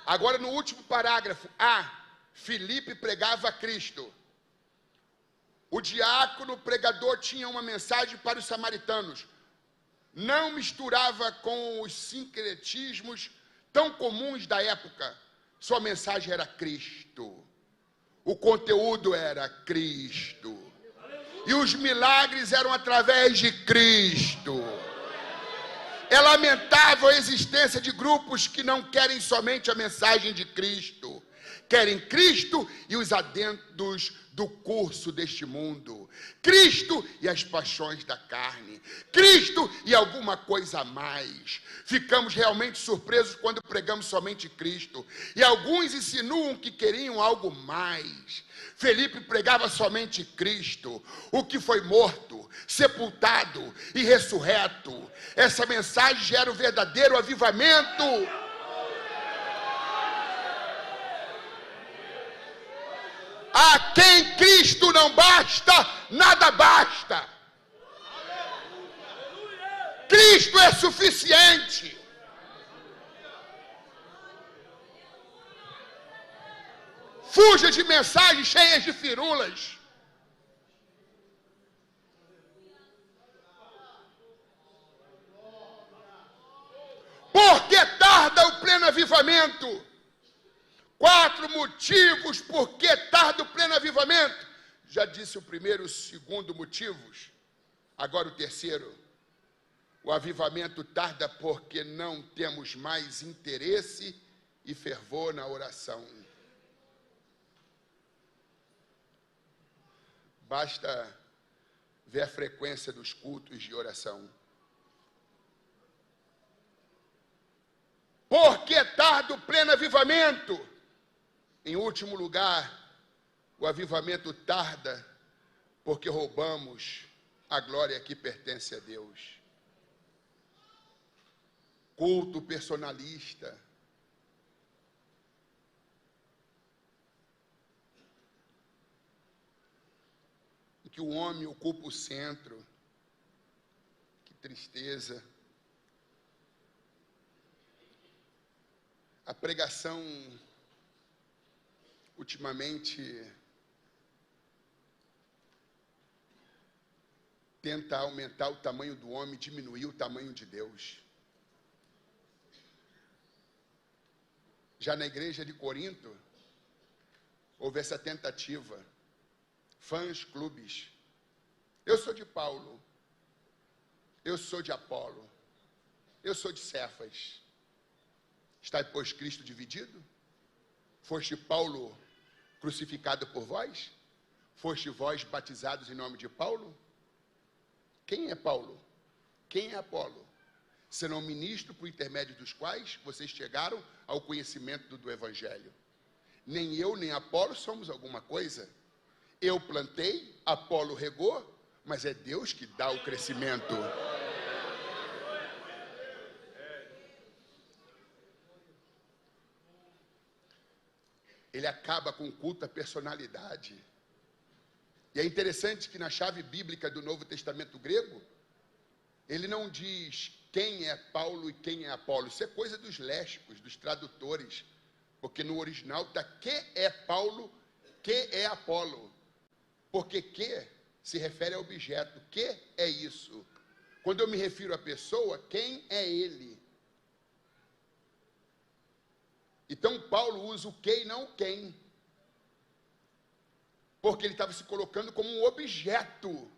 Agora, no último parágrafo, Filipe pregava a Cristo. O diácono pregador tinha uma mensagem para os samaritanos. Não misturava com os sincretismos tão comuns da época. Sua mensagem era Cristo. O conteúdo era Cristo. E os milagres eram através de Cristo. É lamentável a existência de grupos que não querem somente a mensagem de Cristo. Querem Cristo e os adendos do curso deste mundo. Cristo e as paixões da carne. Cristo e alguma coisa a mais. Ficamos realmente surpresos quando pregamos somente Cristo. E alguns insinuam que queriam algo mais. Filipe pregava somente Cristo, o que foi morto, sepultado e ressurreto. Essa mensagem gera o verdadeiro avivamento. A quem Cristo não basta, nada basta. Cristo é suficiente. Fuja de mensagens cheias de firulas. Por que tarda o pleno avivamento? 4 motivos por que tarda o pleno avivamento. Já disse o primeiro e o segundo motivos. Agora o terceiro. O avivamento tarda porque não temos mais interesse e fervor na oração. Basta ver a frequência dos cultos de oração. Por que tarda o pleno avivamento? Em último lugar, o avivamento tarda porque roubamos a glória que pertence a Deus. Culto personalista. Em que o homem ocupa o centro. Que tristeza. A pregação, ultimamente, tenta aumentar o tamanho do homem, diminuir o tamanho de Deus. Já na igreja de Corinto, houve essa tentativa. Fãs, clubes. Eu sou de Paulo. Eu sou de Apolo. Eu sou de Cefas. Está, pois, Cristo dividido? Foste Paulo crucificado por vós? Foste vós batizados em nome de Paulo? Quem é Paulo? Quem é Apolo? Senão ministro por intermédio dos quais vocês chegaram ao conhecimento do Evangelho. Nem eu, nem Apolo somos alguma coisa. Eu plantei, Apolo regou, mas é Deus que dá o crescimento. Ele acaba com o culto à personalidade. E é interessante que na chave bíblica do Novo Testamento grego, ele não diz quem é Paulo e quem é Apolo. Isso é coisa dos léxicos, dos tradutores. Porque no original está que é Paulo, que é Apolo. Porque que se refere a objeto. Que é isso? Quando eu me refiro à pessoa, quem é ele? Então Paulo usa o que e não o quem. Porque ele estava se colocando como um objeto.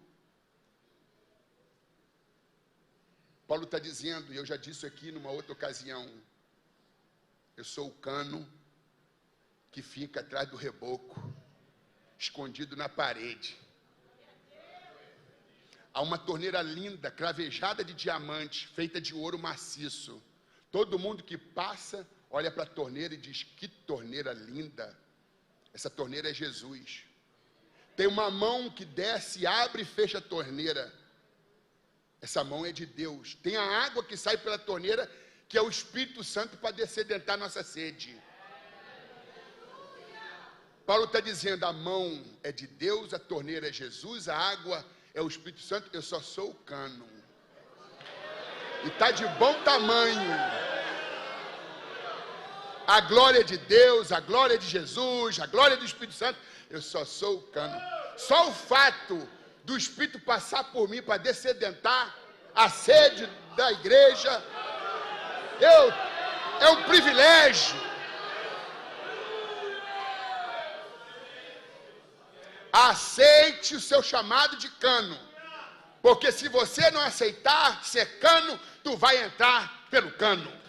Paulo está dizendo, e eu já disse aqui numa outra ocasião, eu sou o cano que fica atrás do reboco, escondido na parede. Há uma torneira linda, cravejada de diamante, feita de ouro maciço. Todo mundo que passa olha para a torneira e diz, que torneira linda. Essa torneira é Jesus. Tem uma mão que desce, abre e fecha a torneira. Essa mão é de Deus. Tem a água que sai pela torneira, que é o Espírito Santo para descedentar nossa sede. Paulo está dizendo, a mão é de Deus, a torneira é Jesus, a água é o Espírito Santo, eu só sou o cano. E está de bom tamanho. A glória de Deus, a glória de Jesus, a glória do Espírito Santo, eu só sou o cano. Só o fato do Espírito passar por mim para descedentar a sede da igreja, é um privilégio. Aceite o seu chamado de cano, porque se você não aceitar ser cano, tu vai entrar pelo cano.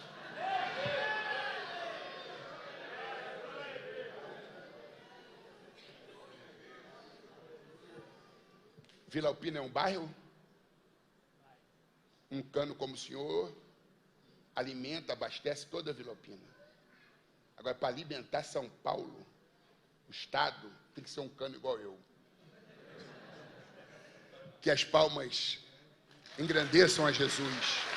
Vila Alpina é um bairro? Um cano como o senhor alimenta, abastece toda a Vila Alpina. Agora, para alimentar São Paulo, o Estado, tem que ser um cano igual eu. Que as palmas engrandeçam a Jesus.